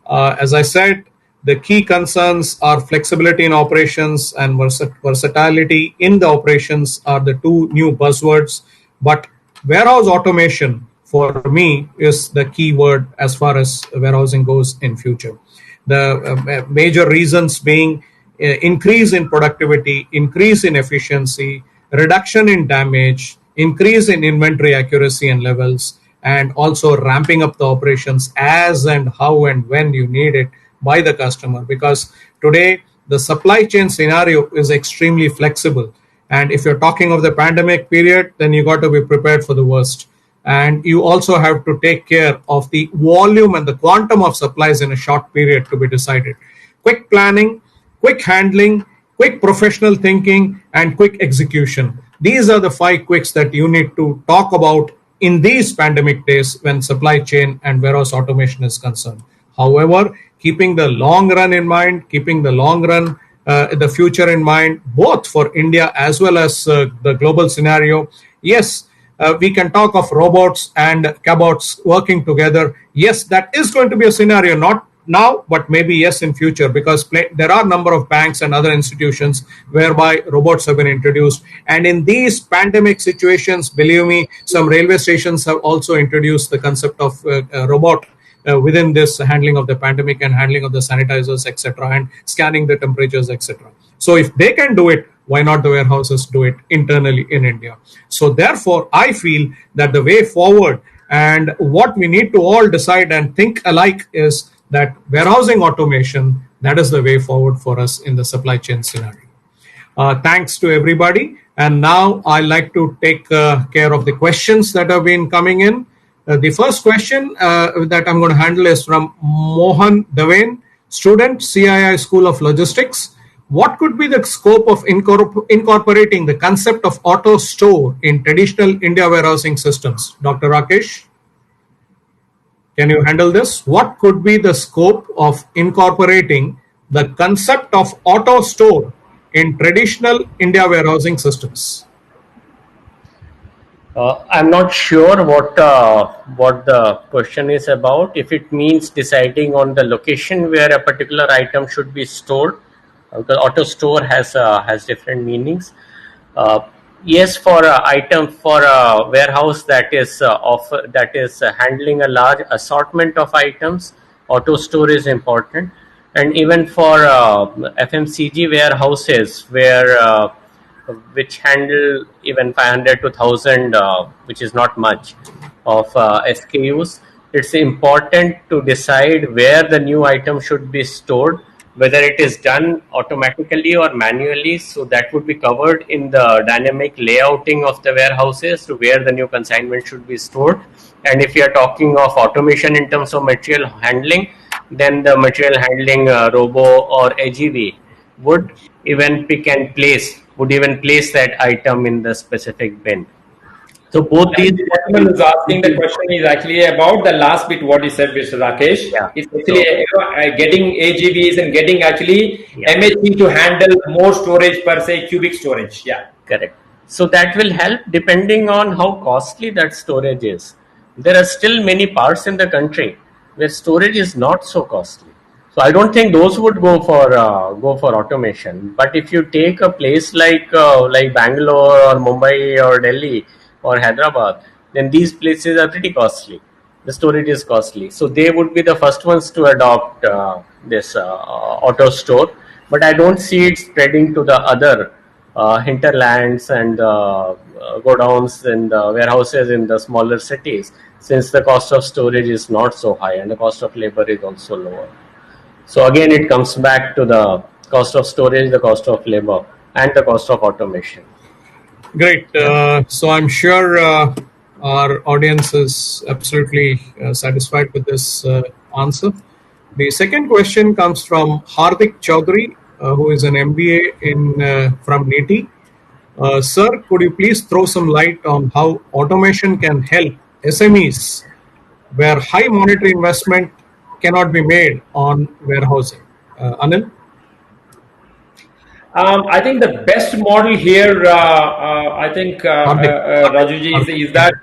As I said, The key concerns are flexibility in operations and versatility in the operations are the two new buzzwords. But warehouse automation, for me, is the key word as far as warehousing goes in future. The major reasons being increase in productivity, increase in efficiency, reduction in damage, increase in inventory accuracy and levels, and also ramping up the operations as and how and when you need it by the customer. Because today the supply chain scenario is extremely flexible, and if you're talking of the pandemic period, then you got to be prepared for the worst, and you also have to take care of the volume and the quantum of supplies in a short period to be decided. Quick planning, quick handling, quick professional thinking, and quick execution. These are the five quicks that you need to talk about in these pandemic days when supply chain and warehouse automation is concerned. However, keeping the long run in mind, keeping the long run, the future in mind, both for India as well as the global scenario, yes, we can talk of robots and cabots working together. Yes, that is going to be a scenario, not now, but maybe yes in future, because there are a number of banks and other institutions whereby robots have been introduced. And in these pandemic situations, believe me, some railway stations have also introduced the concept of robot within this handling of the pandemic and handling of the sanitizers, etc., and scanning the temperatures, etc. So if they can do it, why not the warehouses do it internally in India? So therefore, I feel that the way forward and what we need to all decide and think alike is that warehousing automation, that is the way forward for us in the supply chain scenario. Thanks to everybody. And now I like to take care of the questions that have been coming in. The first question that I'm going to handle is from Mohan Devain, student, CII School of Logistics. What could be the scope of incorporating the concept of auto store in traditional India warehousing systems? Dr. Rakesh, can you handle this? What could be the scope of incorporating the concept of auto store in traditional India warehousing systems? I'm not sure what the question is about. If it means deciding on the location where a particular item should be stored, because auto store has different meanings. Yes, for an item, for a warehouse that is handling a large assortment of items, auto store is important. And even for FMCG warehouses where which handle even 500 to 1000, which is not much, of SKUs, it's important to decide where the new item should be stored, whether it is done automatically or manually. So that would be covered in the dynamic layouting of the warehouses to where the new consignment should be stored. And if you are talking of automation in terms of material handling, then the material handling robo or AGV would even place that item in the specific bin. So both these. The gentleman who's asking the question is actually about the last bit what you said, Mr. Rakesh. Yeah. It's actually getting AGVs and getting actually MHP to handle more storage per se, cubic storage. Yeah, correct. So that will help depending on how costly that storage is. There are still many parts in the country where storage is not so costly. So I don't think those would go for automation. But if you take a place like Bangalore or Mumbai or Delhi or Hyderabad, then these places are pretty costly. The storage is costly. So they would be the first ones to adopt this auto store. But I don't see it spreading to the other hinterlands and godowns and warehouses in the smaller cities, since the cost of storage is not so high and the cost of labor is also lower. So again, it comes back to the cost of storage, the cost of labor, and the cost of automation. Great. So I'm sure our audience is absolutely satisfied with this answer. The second question comes from Hardik Chaudhary, who is an MBA from NITI. Sir, could you please throw some light on how automation can help SMEs where high monetary investment cannot be made on warehousing? Anil? I think the best model here, I think, Rajuji, is that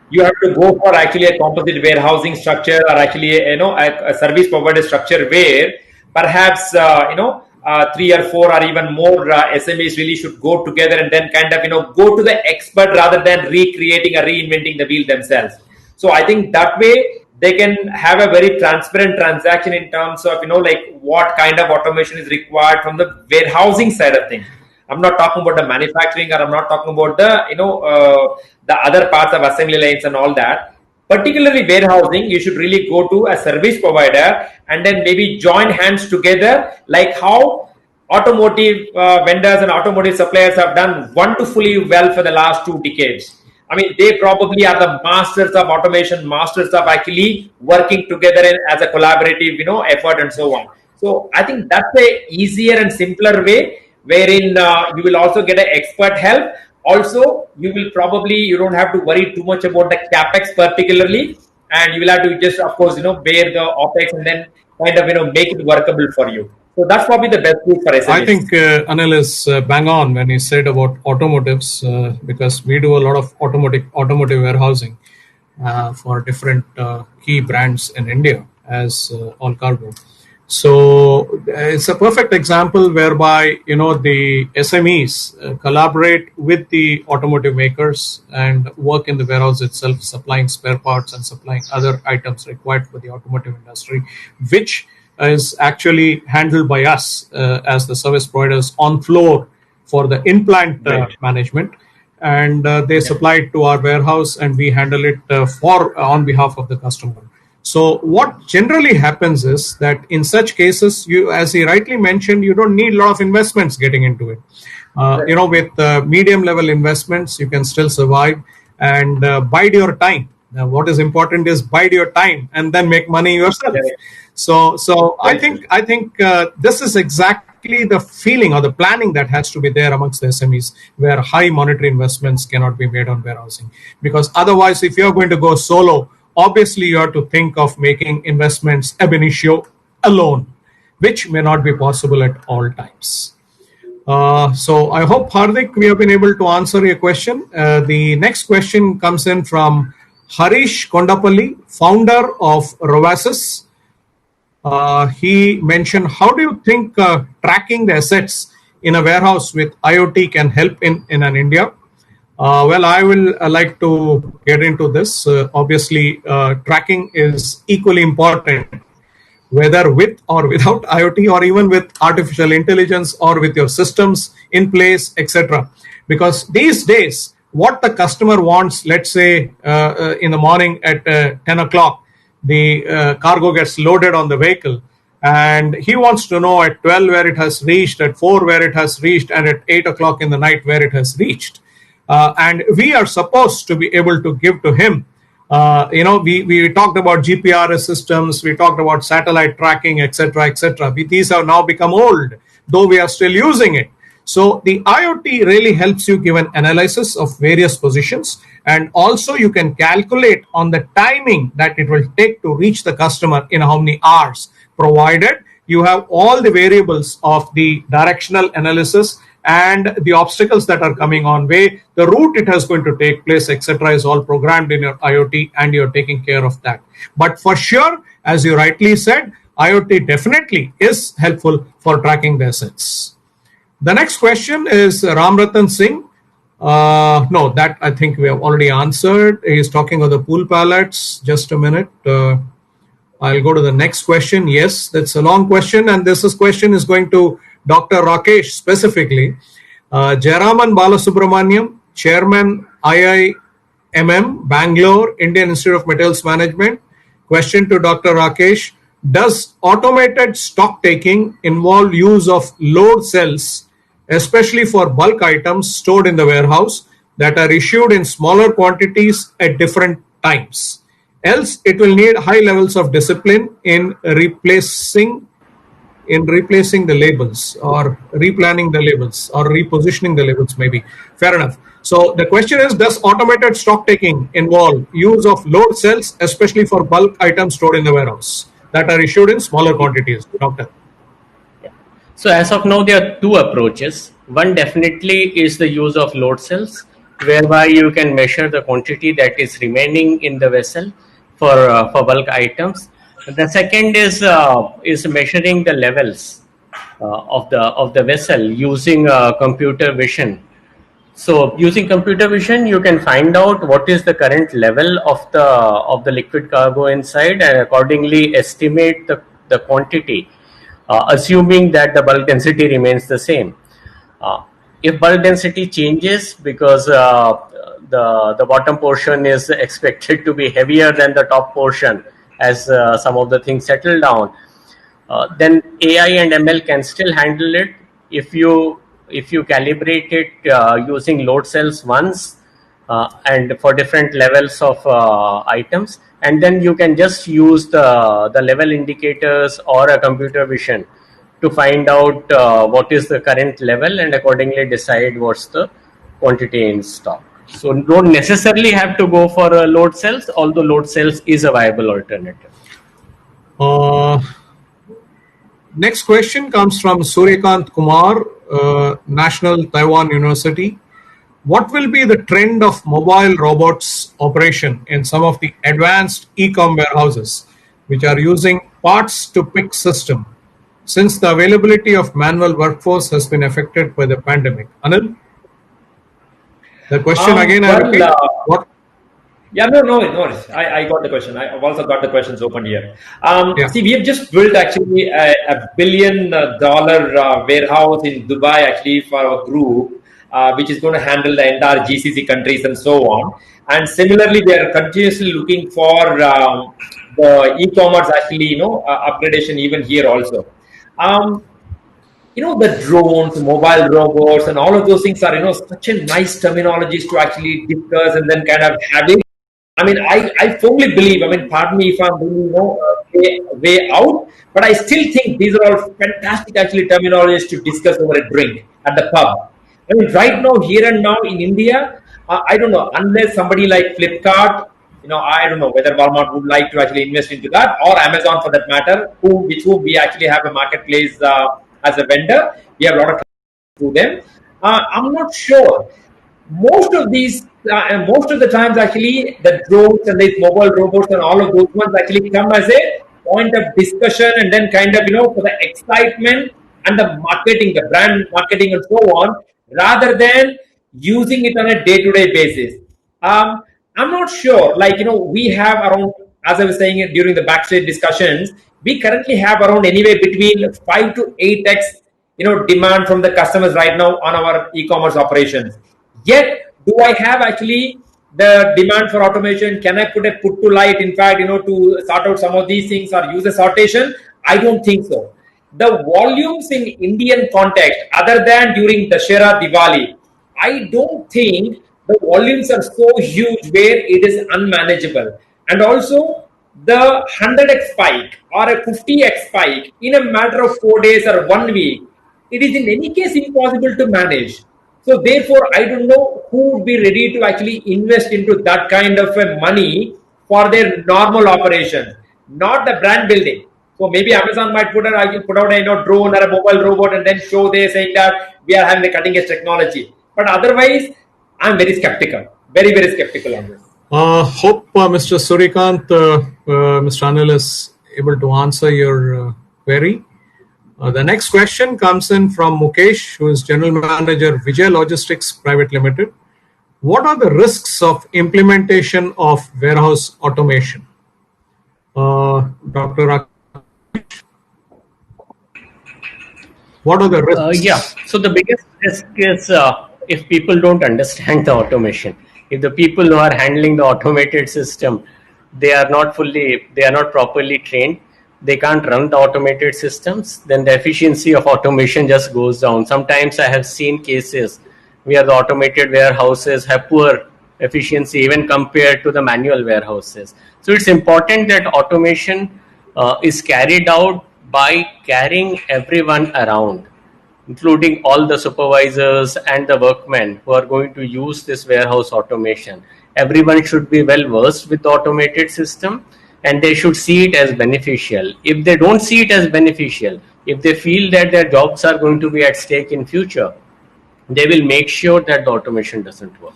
you have to go for actually a composite warehousing structure or actually a service provider structure where perhaps, 3 or 4 or even more SMEs really should go together and then kind of, go to the expert rather than recreating or reinventing the wheel themselves. So I think that way they can have a very transparent transaction in terms of, like what kind of automation is required from the warehousing side of things. I'm not talking about the manufacturing, or I'm not talking about the other parts of assembly lines and all that. Particularly warehousing, you should really go to a service provider and then maybe join hands together, like how automotive vendors and automotive suppliers have done wonderfully well for the last 2 decades. I mean, they probably are the masters of automation, masters of actually working together as a collaborative, effort and so on. So I think that's a easier and simpler way, wherein you will also get an expert help. Also, you don't have to worry too much about the capex particularly, and you will have to just, of course, bear the opex and then kind of, make it workable for you. So that's probably the best route for SMEs. I think Anil is bang on when he said about automotives, because we do a lot of automotive warehousing for different key brands in India as all cargo. So it's a perfect example whereby the SMEs collaborate with the automotive makers and work in the warehouse itself, supplying spare parts and supplying other items required for the automotive industry, which is actually handled by us as the service providers on floor for the in-plant management, and they supply it to our warehouse and we handle it on behalf of the customer. So what generally happens is that in such cases, you, as he rightly mentioned, you don't need a lot of investments getting into it. With medium level investments, you can still survive and bide your time. Now, what is important is bide your time and then make money yourself. So I think this is exactly the feeling or the planning that has to be there amongst the SMEs, where high monetary investments cannot be made on warehousing. Because otherwise, if you're going to go solo, obviously you have to think of making investments ab initio alone, which may not be possible at all times. So I hope, Hardik, we have been able to answer your question. The next question comes in from Harish Kondapalli, founder of Robos. He mentioned, how do you think tracking the assets in a warehouse with IoT can help in an India? Well, I will like to get into this. Obviously, tracking is equally important, whether with or without IoT, or even with artificial intelligence, or with your systems in place, etc. Because these days, what the customer wants, let's say in the morning at 10 o'clock, the cargo gets loaded on the vehicle, and he wants to know at 12 where it has reached, at 4 where it has reached, and at 8 o'clock in the night where it has reached. And we are supposed to be able to give to him. We talked about GPRS systems, we talked about satellite tracking, etc., etc. These have now become old, though we are still using it. So the IoT really helps you give an analysis of various positions, and also you can calculate on the timing that it will take to reach the customer in how many hours, provided you have all the variables of the directional analysis and the obstacles that are coming on way, the route it is going to take place, etc., is all programmed in your IoT, and you're taking care of that. But for sure, as you rightly said, IoT definitely is helpful for tracking the assets. The next question is Ramratan Singh. No, that I think we have already answered. He's talking of the pool pallets. Just a minute. I'll go to the next question. Yes, that's a long question, and this question is going to Dr. Rakesh specifically. Jayaraman Balasubramaniam, Chairman IIMM, Bangalore, Indian Institute of Materials Management. Question to Dr. Rakesh. Does automated stock taking involve use of load cells, especially for bulk items stored in the warehouse that are issued in smaller quantities at different times? Else, it will need high levels of discipline in replacing the labels, or replanning the labels, or repositioning the labels, maybe. Fair enough. So the question is, does automated stock taking involve use of load cells, especially for bulk items stored in the warehouse that are issued in smaller quantities? Doctor. So as of now, there are two approaches. One definitely is the use of load cells, whereby you can measure the quantity that is remaining in the vessel for bulk items. The second is measuring the levels of the vessel using computer vision. So using computer vision, you can find out what is the current level of the liquid cargo inside, and accordingly estimate the quantity, assuming that the bulk density remains the same. If bulk density changes because the bottom portion is expected to be heavier than the top portion as some of the things settle down, then AI and ML can still handle it if you calibrate it using load cells once and for different levels of items, and then you can just use the level indicators or a computer vision to find out what is the current level and accordingly decide what's the quantity in stock. So don't necessarily have to go for load cells, although load cells is a viable alternative. Next question comes from Suryakant Kumar, National Taiwan University. What will be the trend of mobile robots operation in some of the advanced e-com warehouses which are using parts to pick system, since the availability of manual workforce has been affected by the pandemic? Anil? The question again, I repeat. What? Yeah, no. I got the question. I've also got the questions open here. Yeah. See, we have just built actually a $1 billion warehouse in Dubai actually for our group, which is going to handle the entire GCC countries and so on. And similarly, we are continuously looking for the e-commerce actually, upgradation even here also. The drones, mobile robots, and all of those things are, such a nice terminologies to actually discuss and then kind of have it. I mean, I firmly believe, pardon me if I'm way out, but I still think these are all fantastic actually terminologies to discuss over a drink at the pub. Right now, here and now in India, I don't know, unless somebody like Flipkart, I don't know whether Walmart would like to actually invest into that, or Amazon for that matter, which we actually have a marketplace as a vendor. We have a lot of through them. I'm not sure. Most of the times actually the drones and these mobile robots and all of those ones actually come as a point of discussion and then kind of for the excitement and the marketing, the brand marketing and so on, rather than using it on a day-to-day basis. I'm not sure, we have around, as I was saying during the backstage discussions, we currently have around anywhere between 5 to 8x demand from the customers right now on our e-commerce operations. Yet, do I have actually the demand for automation? Can I put to light, in fact, to sort out some of these things or use a sortation? I don't think so. The volumes in Indian context, other than during Dussehra, Diwali, I don't think the volumes are so huge where it is unmanageable. And also, the 100x spike or a 50x spike in a matter of 4 days or 1 week, it is in any case impossible to manage. So therefore, I don't know who would be ready to actually invest into that kind of money for their normal operations, not the brand building. So maybe Amazon might put out a drone or a mobile robot and then show they saying that we are having the cutting edge technology. But otherwise, I'm very skeptical, very, very skeptical on this. Hope Mr. Suryakant, Mr. Anil is able to answer your query. The next question comes in from Mukesh, who is General Manager, Vijay Logistics Private Limited. What are the risks of implementation of warehouse automation? Dr. What are the risks? So the biggest risk is if people don't understand the automation. If the people who are handling the automated system, they are not properly trained, they can't run the automated systems, then the efficiency of automation just goes down. Sometimes I have seen cases where the automated warehouses have poor efficiency even compared to the manual warehouses. So it's important that automation is carried out by carrying everyone around, including all the supervisors and the workmen who are going to use this warehouse automation. Everyone should be well versed with the automated system, and they should see it as beneficial. If they don't see it as beneficial, if they feel that their jobs are going to be at stake in future, they will make sure that the automation doesn't work.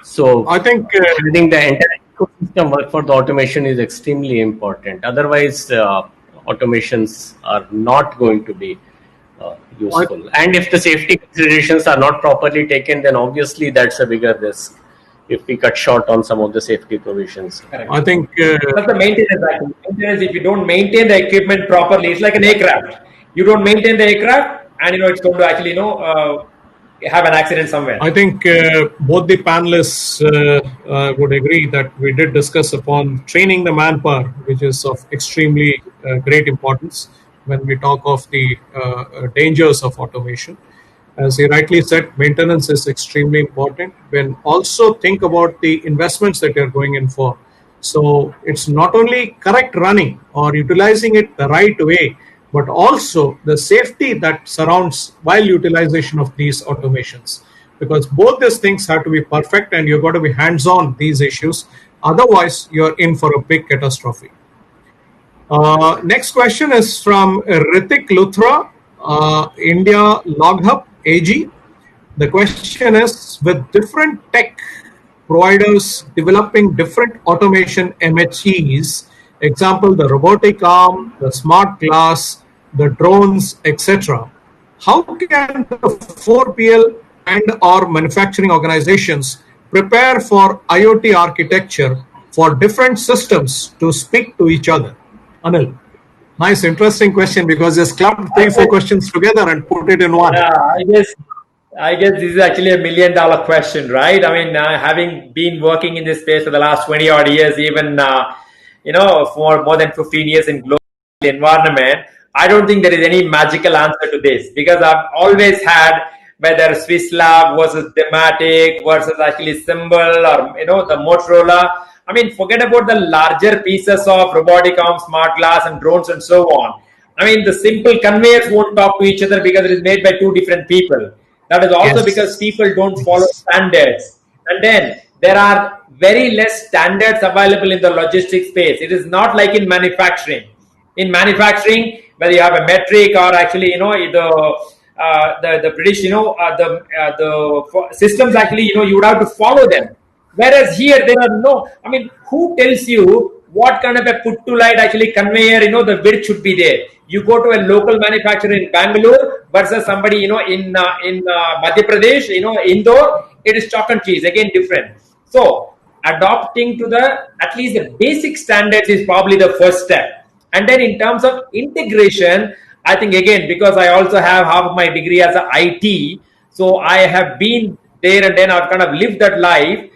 So I think having the entire ecosystem work for the automation is extremely important. Otherwise, automations are not going to be I, useful. And if the safety considerations are not properly taken, then obviously that's a bigger risk if we cut short on some of the safety provisions. Correct. I think That's the maintenance. Actually. Maintenance, if you don't maintain the equipment properly, it's like an aircraft. You don't maintain the aircraft, and it's going to actually have an accident somewhere. I think both the panelists would agree that we did discuss upon training the manpower, which is of extremely great importance when we talk of the dangers of automation. As he rightly said, maintenance is extremely important. When also think about the investments that you're going in for. So it's not only correct running or utilizing it the right way, but also the safety that surrounds while utilization of these automations. Because both these things have to be perfect and you've got to be hands-on these issues. Otherwise, you're in for a big catastrophe. Next question is from Ritik Luthra, India Log Hub AG. The question is, with different tech providers developing different automation MHEs, example the robotic arm, the smart glass, the drones, etc., how can the 4PL and or manufacturing organizations prepare for IoT architecture for different systems to speak to each other? Anil, nice, interesting question, because just clubbed 3-4 questions together and put it in one. Yeah, I guess this is actually $1 million question, right? I mean, having been working in this space for the last 20 odd years, even for more than 15 years in global environment, I don't think there is any magical answer to this, because I've always had, whether Swiss Lab versus Dematic versus actually Symbol or the Motorola. I mean, forget about the larger pieces of robotic arms, smart glass, and drones and so on. I mean, the simple conveyors won't talk to each other because it is made by two different people. That is also because people don't follow standards. And then there are very less standards available in the logistics space. It is not like in manufacturing. In manufacturing, whether you have a metric or actually, the British, the systems actually, you would have to follow them. Whereas here, there are no, I mean, who tells you what kind of a put to light actually conveyor, the width should be there? You go to a local manufacturer in Bangalore versus somebody, in Madhya Pradesh, Indore, it is chalk and cheese, again, different. So adopting to at least the basic standards is probably the first step. And then in terms of integration, I think, again, because I also have half of my degree as a IT, so I have been there and then I've kind of lived that life.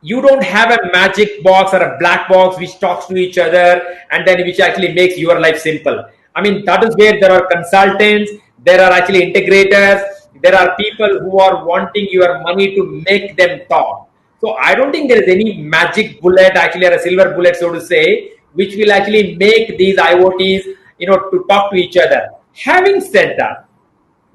You don't have a magic box or a black box which talks to each other and then which actually makes your life simple. I mean, that is where there are consultants, there are actually integrators, there are people who are wanting your money to make them talk. So I don't think there is any magic bullet actually, or a silver bullet, so to say, which will actually make these IoTs, to talk to each other. Having said that,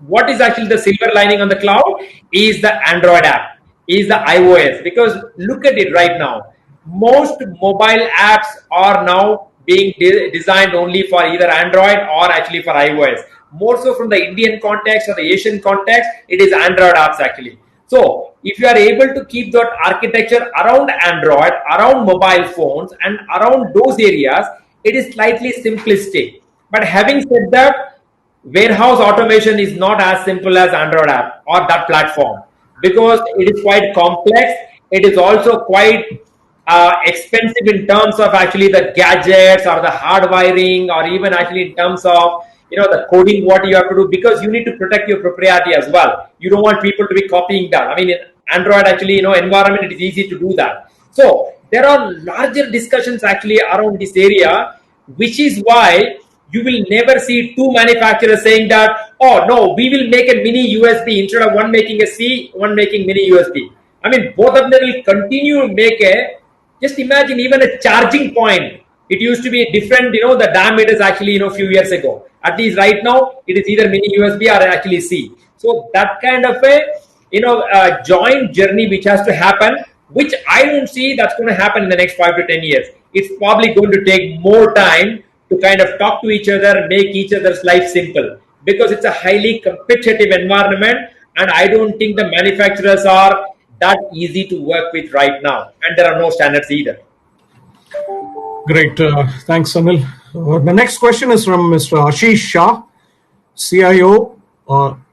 what is actually the silver lining on the cloud is the Android app, is the iOS, because look at it right now. Most mobile apps are now being designed only for either Android or actually for iOS. More so from the Indian context or the Asian context, it is Android apps actually. So if you are able to keep that architecture around Android, around mobile phones and around those areas, it is slightly simplistic. But having said that, warehouse automation is not as simple as Android app or that platform, because it is quite complex. It is also quite expensive in terms of actually the gadgets or the hard wiring, or even actually in terms of the coding what you have to do, because you need to protect your proprietary as well. You don't want people to be copying that. I mean, in Android actually environment, it is easy to do that. So there are larger discussions actually around this area, which is why you will never see two manufacturers saying that, oh no, we will make a mini USB instead of one making a C, one making mini USB. I mean, both of them will continue to make just imagine even a charging point. It used to be different, the diameter is actually, a few years ago. At least right now, it is either mini USB or actually C. So that kind of a joint journey which has to happen, which I don't see that's going to happen in the next 5 to 10 years. It's probably going to take more time to kind of talk to each other and make each other's life simple, because it's a highly competitive environment, and I don't think the manufacturers are that easy to work with right now, and there are no standards either. Great. Thanks, Anil. The next question is from Mr. Ashish Shah, CIO,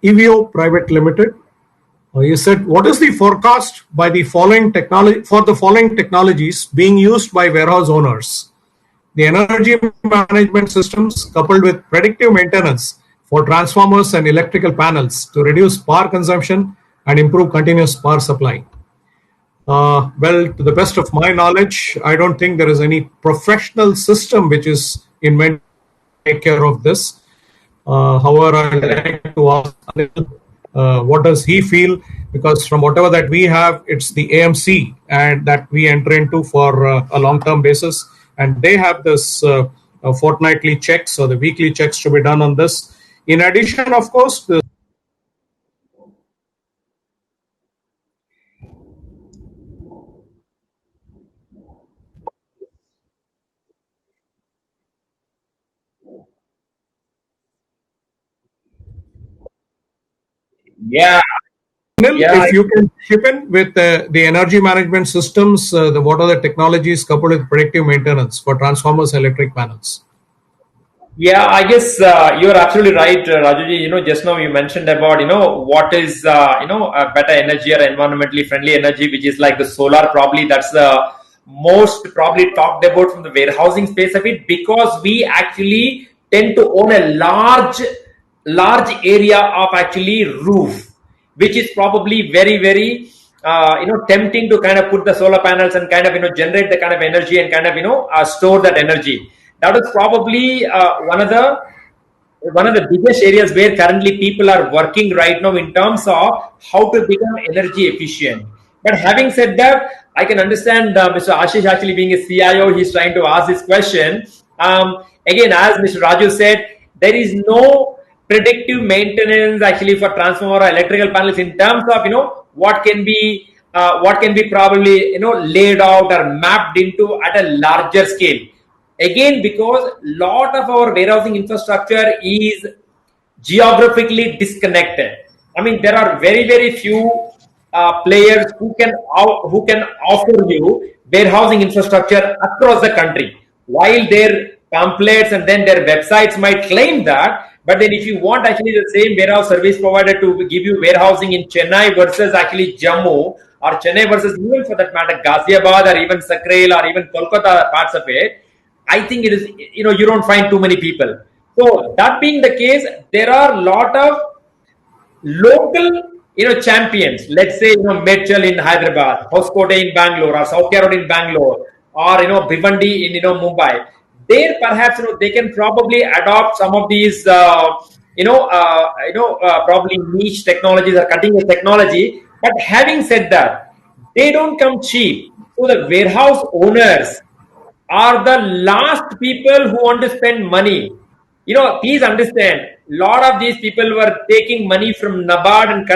EVO Private Limited. He said, "What is the forecast by the following technology for the following technologies being used by warehouse owners? The energy management systems coupled with predictive maintenance for transformers and electrical panels to reduce power consumption and improve continuous power supply." Well, to the best of my knowledge, I don't think there is any professional system which is invented to take care of this. However, I'd like to ask Anil, what does he feel? Because from whatever that we have, it's the AMC and that we enter into for a long-term basis, and they have this fortnightly checks or the weekly checks to be done on this. In addition, of course, the Yeah, Anil, yeah, if you can chip in with the energy management systems, what are the technologies coupled with predictive maintenance for transformers, electric panels? yeah, I guess you're absolutely right, Rajuji. Just now you mentioned about, what is, a better energy or environmentally friendly energy, which is like the solar. Probably that's the most probably talked about from the warehousing space of it, because we actually tend to own a large area of actually roof, which is probably very, very, tempting to kind of put the solar panels and kind of, generate the kind of energy and kind of, store that energy. That is probably one of the biggest areas where currently people are working right now in terms of how to become energy efficient. But having said that, I can understand Mr. Ashish actually being a CIO, he's trying to ask this question. Again, as Mr. Raju said, there is no predictive maintenance actually for transformer or electrical panels in terms of what can be probably laid out or mapped into at a larger scale. Again, because lot of our warehousing infrastructure is geographically disconnected. I mean, there are very, very few players who can offer you warehousing infrastructure across the country. While their pamphlets and then their websites might claim that, but then if you want actually the same warehouse service provider to give you warehousing in Chennai versus actually Jammu, or Chennai versus even for that matter Ghaziabad or even Sakrail or even Kolkata parts of it, I think it is, you don't find too many people. So that being the case, there are a lot of local, champions. Let's say, Mitchell in Hyderabad, Hoskote in Bangalore, or South Carolina in Bangalore, or Bhivandi in Mumbai. There, perhaps they can probably adopt some of these, probably niche technologies or cutting edge technology. But having said that, they don't come cheap. So the warehouse owners are the last people who want to spend money. Please understand, a lot of these people were taking money from NABARD and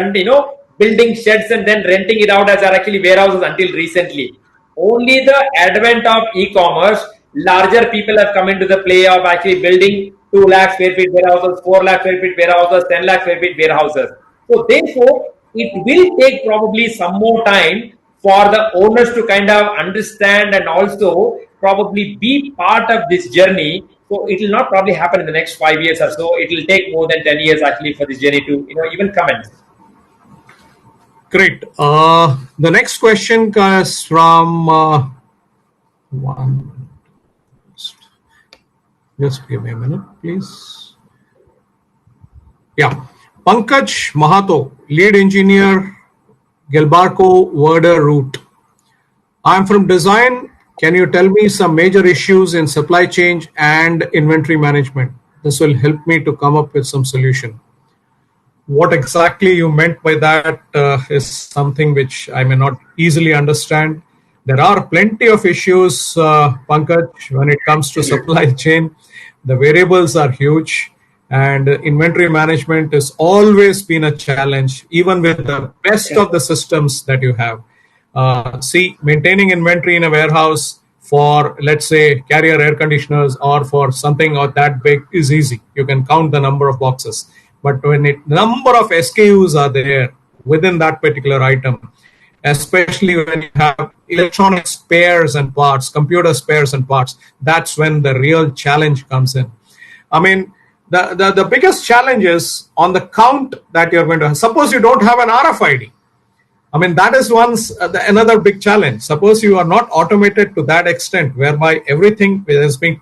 building sheds and then renting it out as actually warehouses until recently. Only the advent of e-commerce, larger people have come into the play of actually building 2 lakh square feet warehouses, 4 lakh square feet warehouses, 10 lakh square feet warehouses. So therefore, it will take probably some more time for the owners to kind of understand and also probably be part of this journey. So it will not probably happen in the next 5 years or so. It will take more than 10 years actually for this journey to even commence. Great. The next question comes from one. Just give me a minute, please. Yeah. Pankaj Mahato, lead engineer, Gilbarco Werder Route. I'm from design. Can you tell me some major issues in supply chain and inventory management? This will help me to come up with some solution. What exactly you meant by that is something which I may not easily understand. There are plenty of issues, Pankaj, when it comes to supply chain. The variables are huge, and inventory management has always been a challenge, even with the best of the systems that you have. See, maintaining inventory in a warehouse for, let's say, carrier air conditioners or for something or that big is easy. You can count the number of boxes. But when number of SKUs are there within that particular item, especially when you have electronic spares and parts, computer spares and parts. That's when the real challenge comes in. I mean, the biggest challenge is on the count that you're going to have. Suppose you don't have an RFID. I mean, that is another big challenge. Suppose you are not automated to that extent, whereby everything that is being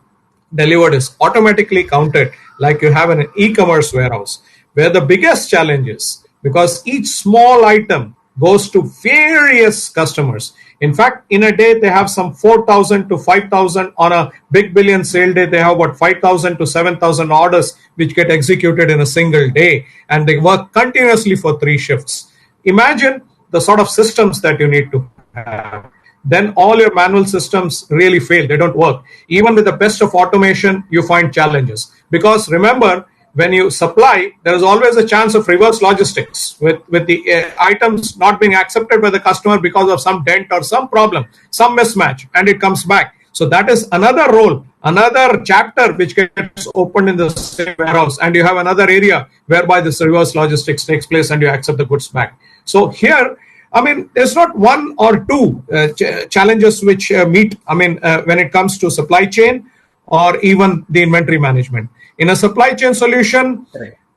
delivered is automatically counted, like you have in an e-commerce warehouse, where the biggest challenge is because each small item goes to various customers. In fact, in a day, they have some 4,000 to 5,000. On a big billion sale day, they have about 5,000 to 7,000 orders which get executed in a single day, and they work continuously for 3 shifts. Imagine the sort of systems that you need to have. Then all your manual systems really fail. They don't work. Even with the best of automation, you find challenges. Because remember, when you supply, there is always a chance of reverse logistics with the items not being accepted by the customer because of some dent or some problem, some mismatch, and it comes back. So that is another role, another chapter which gets opened in the same warehouse, and you have another area whereby this reverse logistics takes place and you accept the goods back. So here, I mean, there's not one or two challenges which meet, when it comes to supply chain or even the inventory management. In a supply chain solution,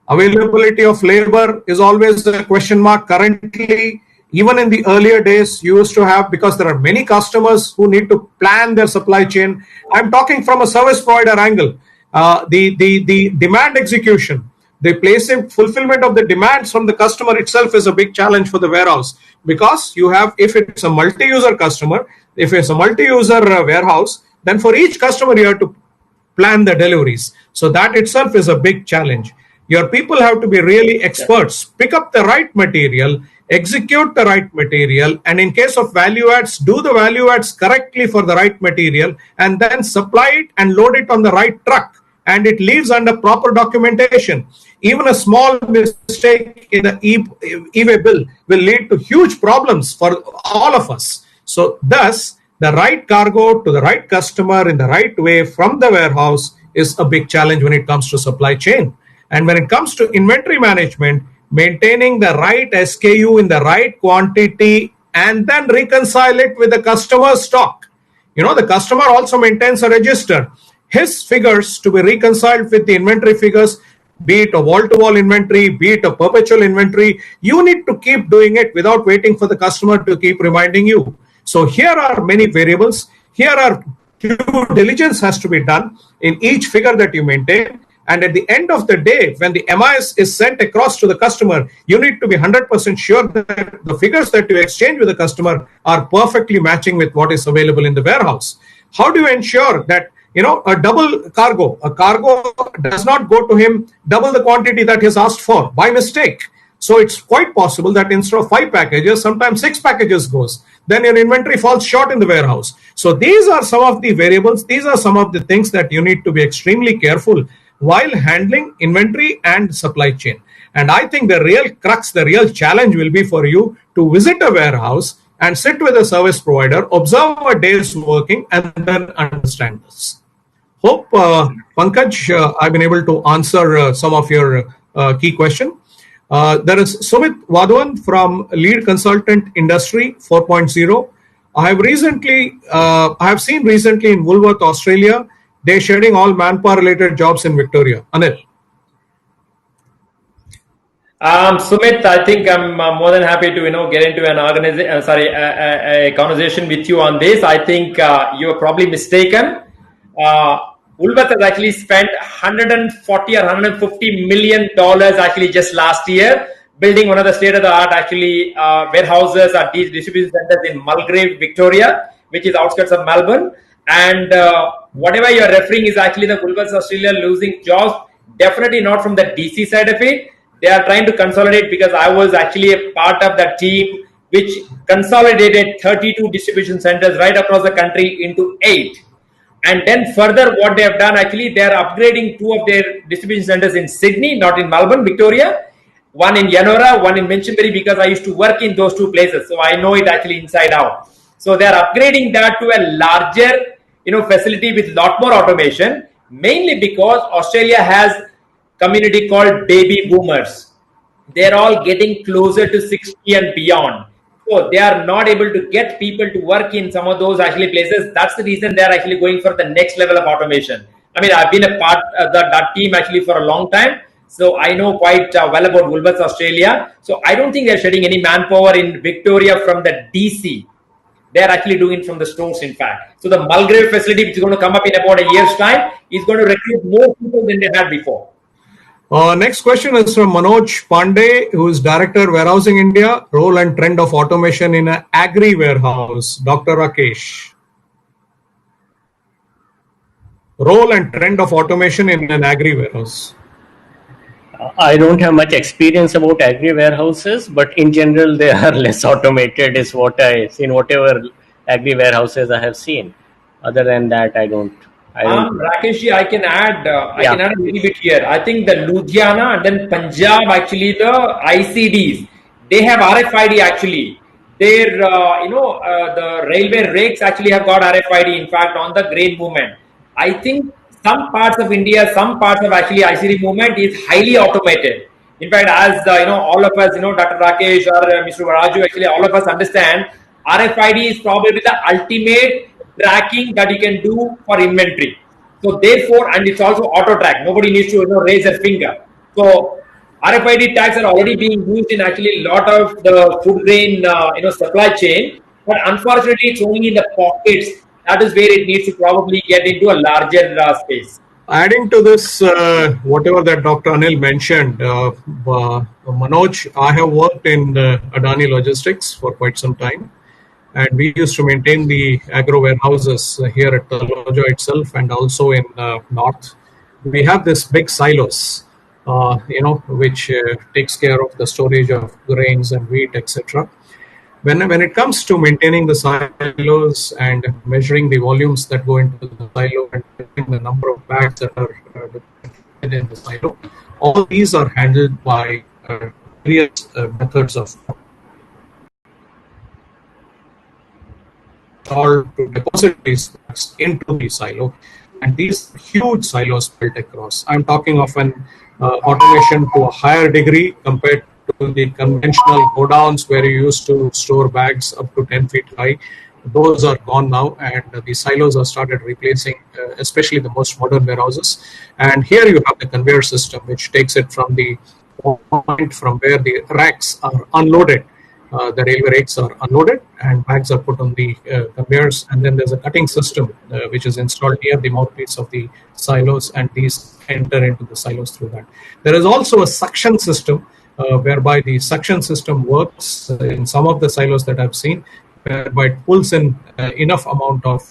availability of labor is always a question mark currently. Even in the earlier days, you used to have, because there are many customers who need to plan their supply chain. I'm talking from a service provider angle. The demand execution, the placing fulfillment of the demands from the customer itself is a big challenge for the warehouse, because you have, if it's a multi-user customer, if it's a multi-user warehouse, then for each customer you have to plan the deliveries. So that itself is a big challenge. Your people have to be really experts, pick up the right material, execute the right material, and in case of value adds, do the value adds correctly for the right material, and then supply it and load it on the right truck, and it leaves under proper documentation. Even a small mistake in the e-way bill will lead to huge problems for all of us. So thus, the right cargo to the right customer in the right way from the warehouse is a big challenge when it comes to supply chain. And when it comes to inventory management, maintaining the right SKU in the right quantity and then reconcile it with the customer's stock. You know, the customer also maintains a register. His figures to be reconciled with the inventory figures, be it a wall-to-wall inventory, be it a perpetual inventory, you need to keep doing it without waiting for the customer to keep reminding you. So here are many variables. Here are due diligence has to be done in each figure that you maintain. And at the end of the day, when the MIS is sent across to the customer, you need to be 100% sure that the figures that you exchange with the customer are perfectly matching with what is available in the warehouse. How do you ensure that, a double cargo, a cargo does not go to him double the quantity that he's asked for by mistake? So it's quite possible that instead of 5 packages, sometimes 6 packages goes. Then your inventory falls short in the warehouse. So these are some of the variables. These are some of the things that you need to be extremely careful while handling inventory and supply chain. And I think the real crux, the real challenge will be for you to visit a warehouse and sit with a service provider, observe a day's working, and then understand this. Hope, Pankaj, I've been able to answer some of your key question. There is Sumit Wadhawan from Lead Consultant Industry 4.0. I have seen recently in Woolworth, Australia, they're shedding all manpower-related jobs in Victoria. Anil. Sumit, I think I'm more than happy to get into an a conversation with you on this. I think you are probably mistaken. Woolworth has actually spent 140 or 150 million dollars actually just last year building one of the state-of-the-art actually warehouses at these distribution centers in Mulgrave, Victoria, which is outskirts of Melbourne. And whatever you're referring is actually the Woolworths Australia losing jobs. Definitely not from the DC side of it. They are trying to consolidate, because I was actually a part of that team which consolidated 32 distribution centers right across the country into 8. And then further, what they have done, actually, they are upgrading 2 of their distribution centers in Sydney, not in Melbourne, Victoria. One in Yanora, one in Minchinbury, because I used to work in those 2 places. So I know it actually inside out. So they are upgrading that to a larger, facility with lot more automation, mainly because Australia has community called baby boomers. They're all getting closer to 60 and beyond. So they are not able to get people to work in some of those actually places. That's the reason they are actually going for the next level of automation. I mean, I've been a part of that team actually for a long time. So I know quite well about Woolworths Australia. So I don't think they're shedding any manpower in Victoria from the DC. They're actually doing it from the stores, in fact. So the Mulgrave facility, which is going to come up in about a year's time, is going to recruit more people than they had before. Next question is from Manoj Pandey, who is Director Warehousing India, role and trend of automation in an agri warehouse. Dr. Rakesh. Role and trend of automation in an agri warehouse. I don't have much experience about agri warehouses, but in general, they are less automated, is what I seen, whatever agri warehouses I have seen. Other than that, I don't. Rakeshji, I can add Yeah. a little bit here. I think the Ludhiana and then Punjab, actually the ICDs, they have RFID actually. Their the railway rakes actually have got RFID. In fact, on the grain movement, I think some parts of India, some parts of actually ICD movement is highly automated. In fact, as all of us, Dr. Rakesh or Mr. Varaju, actually all of us understand, RFID is probably the ultimate tracking that you can do for inventory. So therefore, and it's also auto track. Nobody needs to raise their finger. So RFID tags are already being used in actually a lot of the food grain supply chain, but unfortunately, it's only in the pockets. That is where it needs to probably get into a larger space. Adding to this, whatever that Dr. Anil mentioned, Manoj, I have worked in Adani Logistics for quite some time. And we used to maintain the agro warehouses here at Taloja itself and also in North. We have this big silos, which takes care of the storage of grains and wheat, etc. When it comes to maintaining the silos and measuring the volumes that go into the silo and the number of bags that are in the silo, all these are handled by various methods of or to deposit these bags into the silo, and these huge silos built across. I'm talking of an automation to a higher degree compared to the conventional godowns where you used to store bags up to 10 feet high. Those are gone now, and the silos are started replacing, especially the most modern warehouses. And here you have the conveyor system, which takes it from the point from where the racks are unloaded. The railway rakes are unloaded and bags are put on the conveyors, and then there's a cutting system which is installed near the mouthpiece of the silos, and these enter into the silos through that. There is also a suction system whereby the suction system works in some of the silos that I've seen, whereby it pulls in enough amount of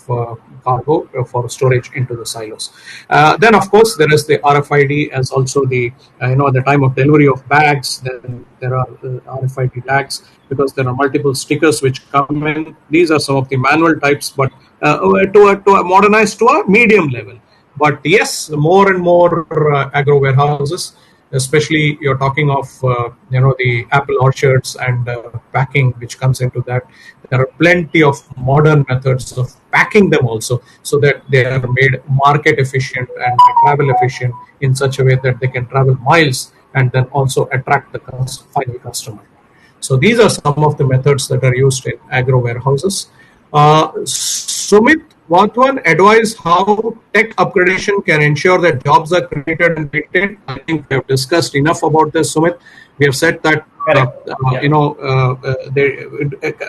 cargo for storage into the silos. Then, of course, there is the RFID as also the, at the time of delivery of bags, then there are RFID tags because there are multiple stickers which come in. These are some of the manual types, but to a modernized to a medium level. But yes, more and more agro warehouses, especially you're talking of the apple orchards and packing which comes into that. There are plenty of modern methods of packing them also, so that they are made market efficient and travel efficient in such a way that they can travel miles and then also attract the final customer. So these are some of the methods that are used in agro warehouses. Sumit Watwan advise how tech upgradation can ensure that jobs are created and maintained. I think we have discussed enough about this, Sumit. We have said that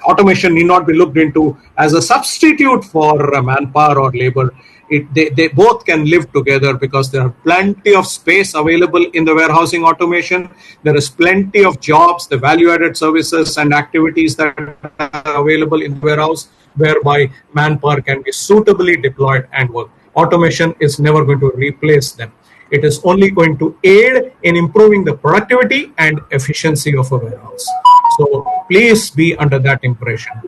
automation need not be looked into as a substitute for manpower or labor. They both can live together because there are plenty of space available in the warehousing automation. There is plenty of jobs, the value-added services and activities that are available in the warehouse, whereby manpower can be suitably deployed and work. Automation is never going to replace them. It is only going to aid in improving the productivity and efficiency of a warehouse. So please be under that impression.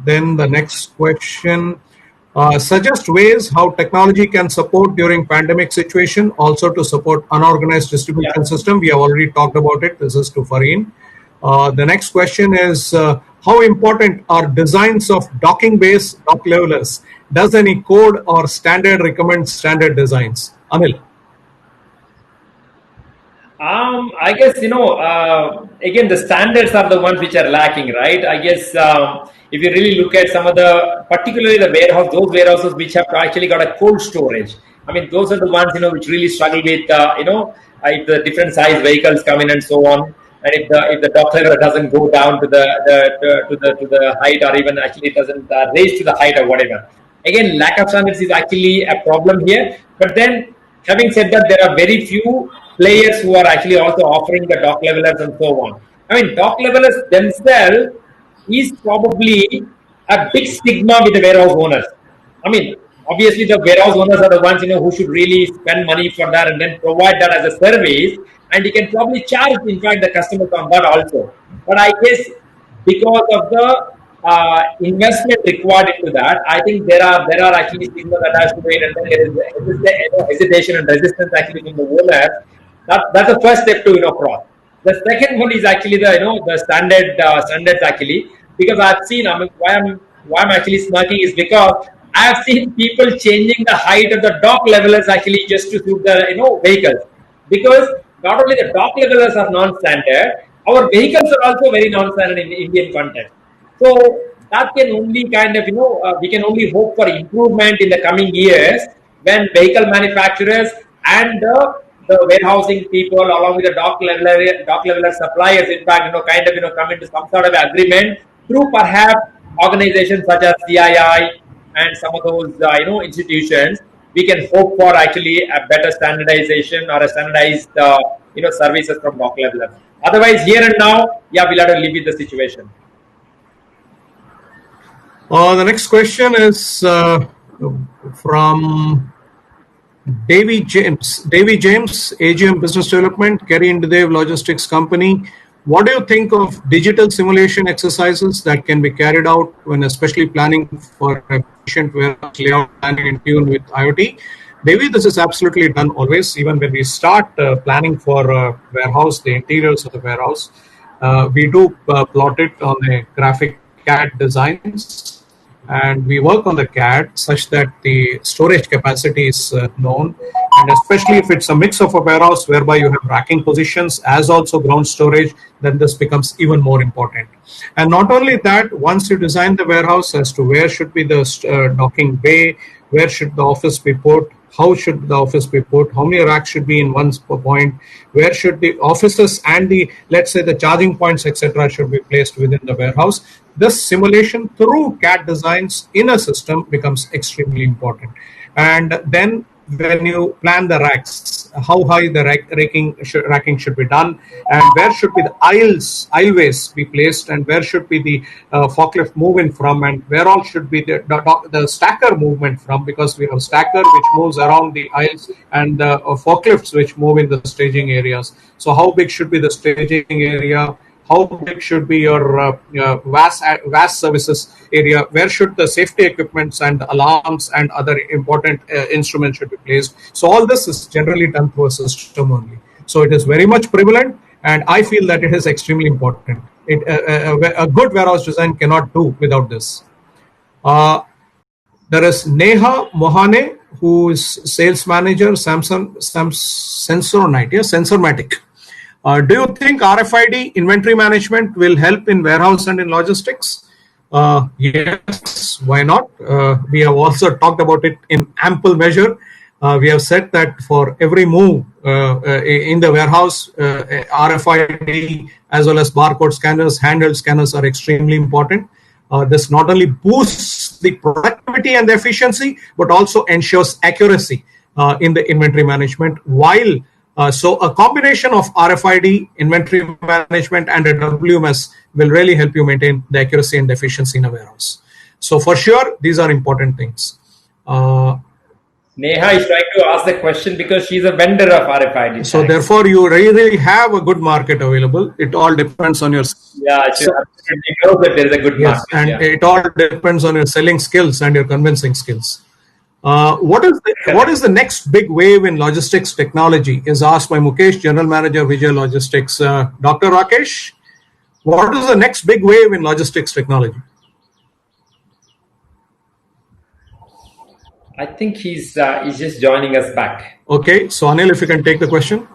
Then the next question. Suggest ways how technology can support during pandemic situation, also to support unorganized distribution system. We have already talked about it. This is to Fareen. The next question is, how important are designs of docking bays, dock levelers? Does any code or standard recommend standard designs? Anil. I guess, again, the standards are the ones which are lacking, right? I guess if you really look at some of the, particularly the warehouse, those warehouses which have actually got a cold storage. I mean, those are the ones, which really struggle with, if the different size vehicles come in and so on. And if the dock level doesn't go down to the height, or even actually it doesn't raise to the height or whatever. Again, lack of standards is actually a problem here. But then, having said that, there are very few players who are actually also offering the dock levelers and so on. I mean, dock levelers themselves is probably a big stigma with the warehouse owners. I mean, obviously the warehouse owners are the ones who should really spend money for that and then provide that as a service, and you can probably charge in fact the customers on that also. But I guess because of the investment required into that, I think there are actually stigmas attached to it, and then there is hesitation and resistance actually from the owners. That's the first step to cross. The second one is actually the standards actually, because I've seen, I mean, why I'm actually smirking is because I've seen people changing the height of the dock levelers actually just to suit the vehicles, because not only the dock levelers are non-standard, our vehicles are also very non-standard in Indian context. So that can only kind of we can only hope for improvement in the coming years when vehicle manufacturers and the warehousing people, along with the dock leveler suppliers, in fact, kind of come into some sort of agreement through perhaps organizations such as CII and some of those institutions. We can hope for actually a better standardization or a standardized services from dock levelers. Otherwise, here and now, yeah, we'll have to live with the situation. The next question is from Davy James. Davy James, AGM Business Development, Kerry Indidev Logistics Company. What do you think of digital simulation exercises that can be carried out when especially planning for efficient warehouse layout planning in tune with IoT? Davy, this is absolutely done always. Even when we start planning for a warehouse, the interiors of the warehouse, we do plot it on a graphic CAD designs, and we work on the CAD such that the storage capacity is known, and especially if it's a mix of a warehouse whereby you have racking positions as also ground storage, then this becomes even more important. And not only that, once you design the warehouse as to where should be the docking bay, where should the office be put, how should the office be put, how many racks should be in one point, where should the offices and the, let's say, the charging points, etc., should be placed within the warehouse. This simulation through CAD designs in a system becomes extremely important. And then when you plan the racks, how high the racking should be done, and where should be the aisleways be placed, and where should be the forklift move in from, and where all should be the stacker movement from, because we have stacker which moves around the aisles and the forklifts which move in the staging areas. So how big should be the staging area? How big should be your VAS services area? Where should the safety equipments and alarms and other important instruments should be placed? So all this is generally done through a system only. So it is very much prevalent, and I feel that it is extremely important. A good warehouse design cannot do without this. There is Neha Mohane, who is sales manager, Sensormatic. Do you think RFID inventory management will help in warehouse and in logistics? Yes, why not? We have also talked about it in ample measure. We have said that for every move in the warehouse, RFID as well as barcode scanners, handheld scanners are extremely important. This not only boosts the productivity and the efficiency, but also ensures accuracy in the inventory management. So a combination of RFID, inventory management, and a WMS will really help you maintain the accuracy and efficiency in a warehouse. So for sure, these are important things. Neha is trying to ask the question because she's a vendor of RFID. So therefore, you really have a good market available. It all depends on your... Yeah, she absolutely knows that there is a good market. And it all depends on your selling skills and your convincing skills. What is the next big wave in logistics technology? Is asked by Mukesh, General Manager, Vijay Logistics. Dr. Rakesh, what is the next big wave in logistics technology? I think he's just joining us back. Okay, so Anil, if you can take the question.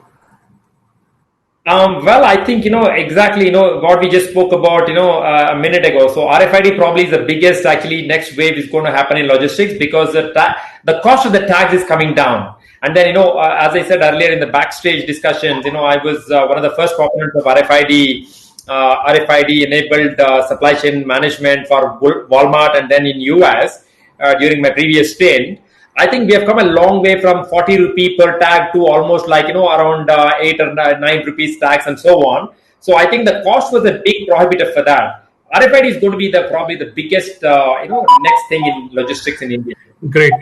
Well, I think, exactly, what we just spoke about, a minute ago. So RFID probably is the biggest, actually, next wave is going to happen in logistics, because the cost of the tags is coming down. And then, as I said earlier in the backstage discussions, I was one of the first proponents of RFID enabled supply chain management for Walmart, and then in US during my previous stint. I think we have come a long way from 40 rupee per tag to almost like, around 8 or 9 rupees tags and so on. So I think the cost was a big prohibitor for that. RFID is going to be probably the biggest, next thing in logistics in India. Great.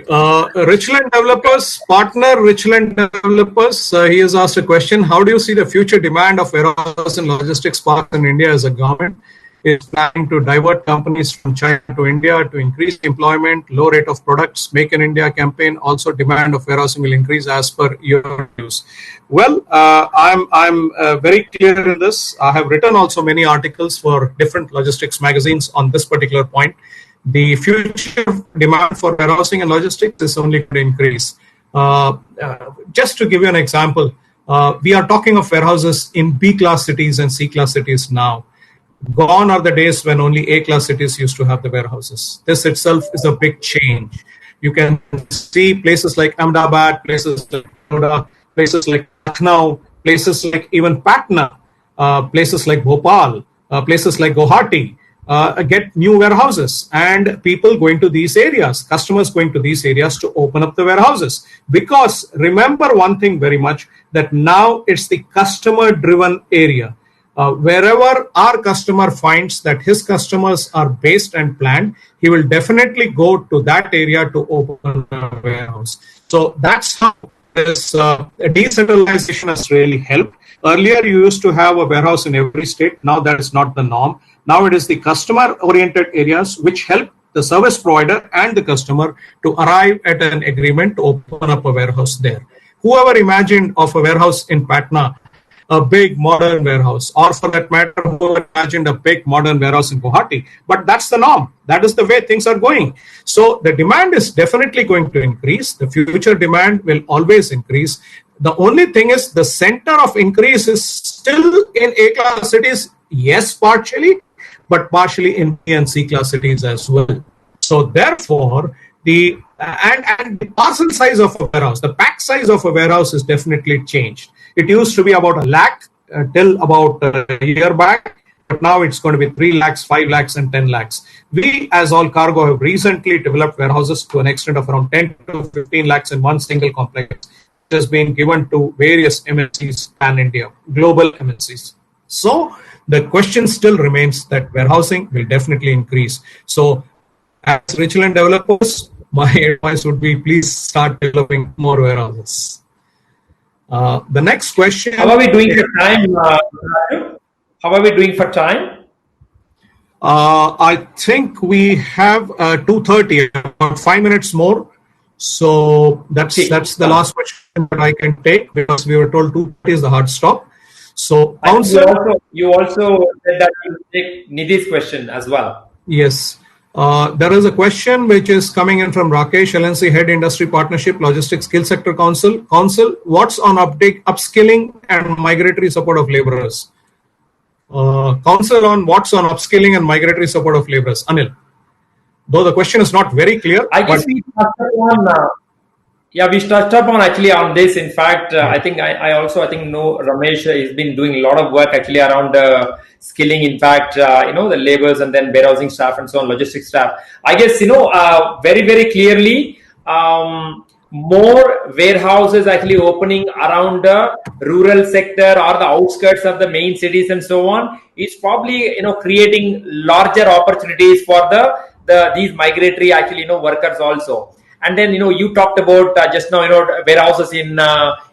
Richland Developers, partner Richland Developers, he has asked a question. How do you see the future demand of warehouse and logistics parks in India as a government is planning to divert companies from China to India to increase employment, low rate of products, Make in India campaign, also demand of warehousing will increase as per your views? Well, I'm very clear in this. I have written also many articles for different logistics magazines on this particular point. The future demand for warehousing and logistics is only going to increase. Just to give you an example, we are talking of warehouses in B-class cities and C-class cities now. Gone are the days when only A-class cities used to have the warehouses. This itself is a big change. You can see places like Ahmedabad, places like Noida, places like Lucknow, places like even Patna, places like Bhopal, places like Guwahati, get new warehouses, and people going to these areas, customers going to these areas to open up the warehouses. Because remember one thing very much, that now it's the customer-driven area. Wherever our customer finds that his customers are based and planned, he will definitely go to that area to open a warehouse. So that's how this decentralization has really helped. Earlier, you used to have a warehouse in every state. Now that is not the norm. Now it is the customer-oriented areas which help the service provider and the customer to arrive at an agreement to open up a warehouse there. Whoever imagined of a warehouse in Patna, a big modern warehouse, or for that matter, whoever imagined a big modern warehouse in Guwahati? But that's the norm. That is the way things are going. So the demand is definitely going to increase. The future demand will always increase. The only thing is the center of increase is still in A-class cities, yes, partially, but partially in B and C-class cities as well. So therefore, the parcel size of a warehouse, the pack size of a warehouse is definitely changed. It used to be about 1 lakh till about a year back, but now it's going to be 3 lakhs, 5 lakhs, and 10 lakhs. We, as All Cargo, have recently developed warehouses to an extent of around 10 to 15 lakhs in one single complex. It has been given to various MNCs pan-India, global MNCs. So the question still remains that warehousing will definitely increase. So as Richland Developers, my advice would be please start developing more warehouses. The next question. How are we doing for time? How are we doing for time? I think we have 2:30, about 5 minutes more. So that's the last question that I can take, because we were told 2:30 is the hard stop. So you also said that you take Nidhi's question as well. Yes. There is a question which is coming in from Rakesh, LNC Head Industry Partnership Logistics Skill Sector Council. What's on upskilling and migratory support of laborers? Council on what's on upskilling and migratory support of laborers. Anil, though the question is not very clear. I guess we touched upon. We touched upon actually on this. In fact, I think Ramesh has been doing a lot of work actually around skilling. In fact, the laborers and then warehousing staff and so on, logistics staff. I guess very very clearly, more warehouses actually opening around the rural sector or the outskirts of the main cities and so on. It's probably creating larger opportunities for these migratory actually workers also. And then you talked about just now warehouses in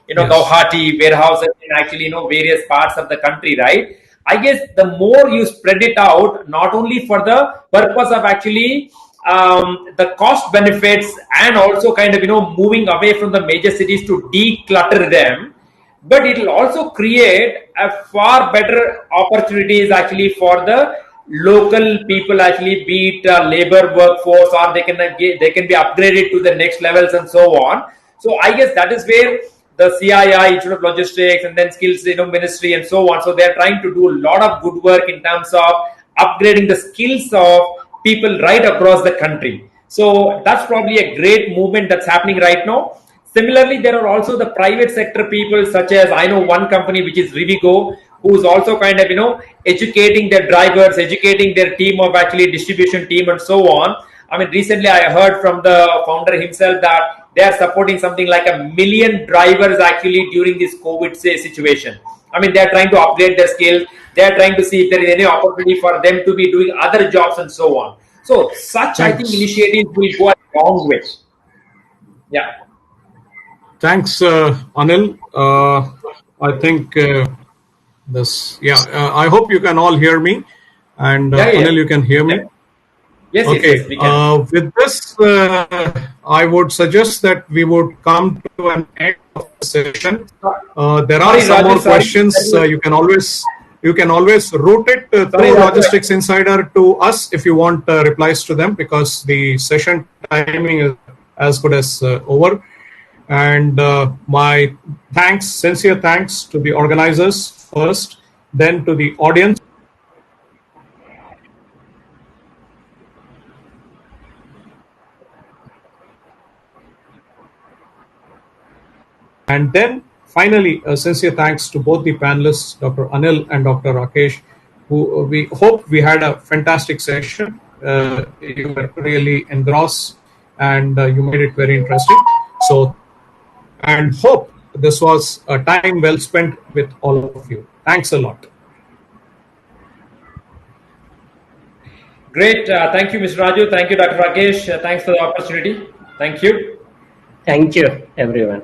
Yes. Guwahati, warehouses in actually various parts of the country, right? I guess the more you spread it out, not only for the purpose of actually the cost benefits and also kind of moving away from the major cities to declutter them, but it will also create a far better opportunities actually for the local people, actually, be it labor workforce, or they can be upgraded to the next levels and so on. So I guess that is where the CII, Institute of Logistics, and then Skills, Ministry, and so on. So they are trying to do a lot of good work in terms of upgrading the skills of people right across the country. So that's probably a great movement that's happening right now. Similarly, there are also the private sector people, such as I know one company which is Rivigo, who's also kind of educating their drivers, educating their team of actually distribution team and so on. I mean, recently I heard from the founder himself that they are supporting something like 1 million drivers actually during this COVID situation. I mean, they are trying to upgrade their skills. They are trying to see if there is any opportunity for them to be doing other jobs and so on. So such, I think, Thanks. initiatives will go a long way. Yeah. Thanks, Anil. I think this. Yeah. I hope you can all hear me, and Yeah. Anil, you can hear me. Yeah. Yes, Okay. we can. With this, I would suggest that we would come to an end of the session. There are Sorry, some Raju, more sorry. questions. You can always route it through Raju. Logistics Insider to us if you want replies to them, because the session timing is as good as over. And my sincere thanks to the organizers first, then to the audience. And then finally, a sincere thanks to both the panelists, Dr. Anil and Dr. Rakesh, who we hope we had a fantastic session. You were really engrossed and you made it very interesting. So, and hope this was a time well spent with all of you. Thanks a lot. Great. Thank you, Mr. Raju. Thank you, Dr. Rakesh. Thanks for the opportunity. Thank you. Thank you, everyone.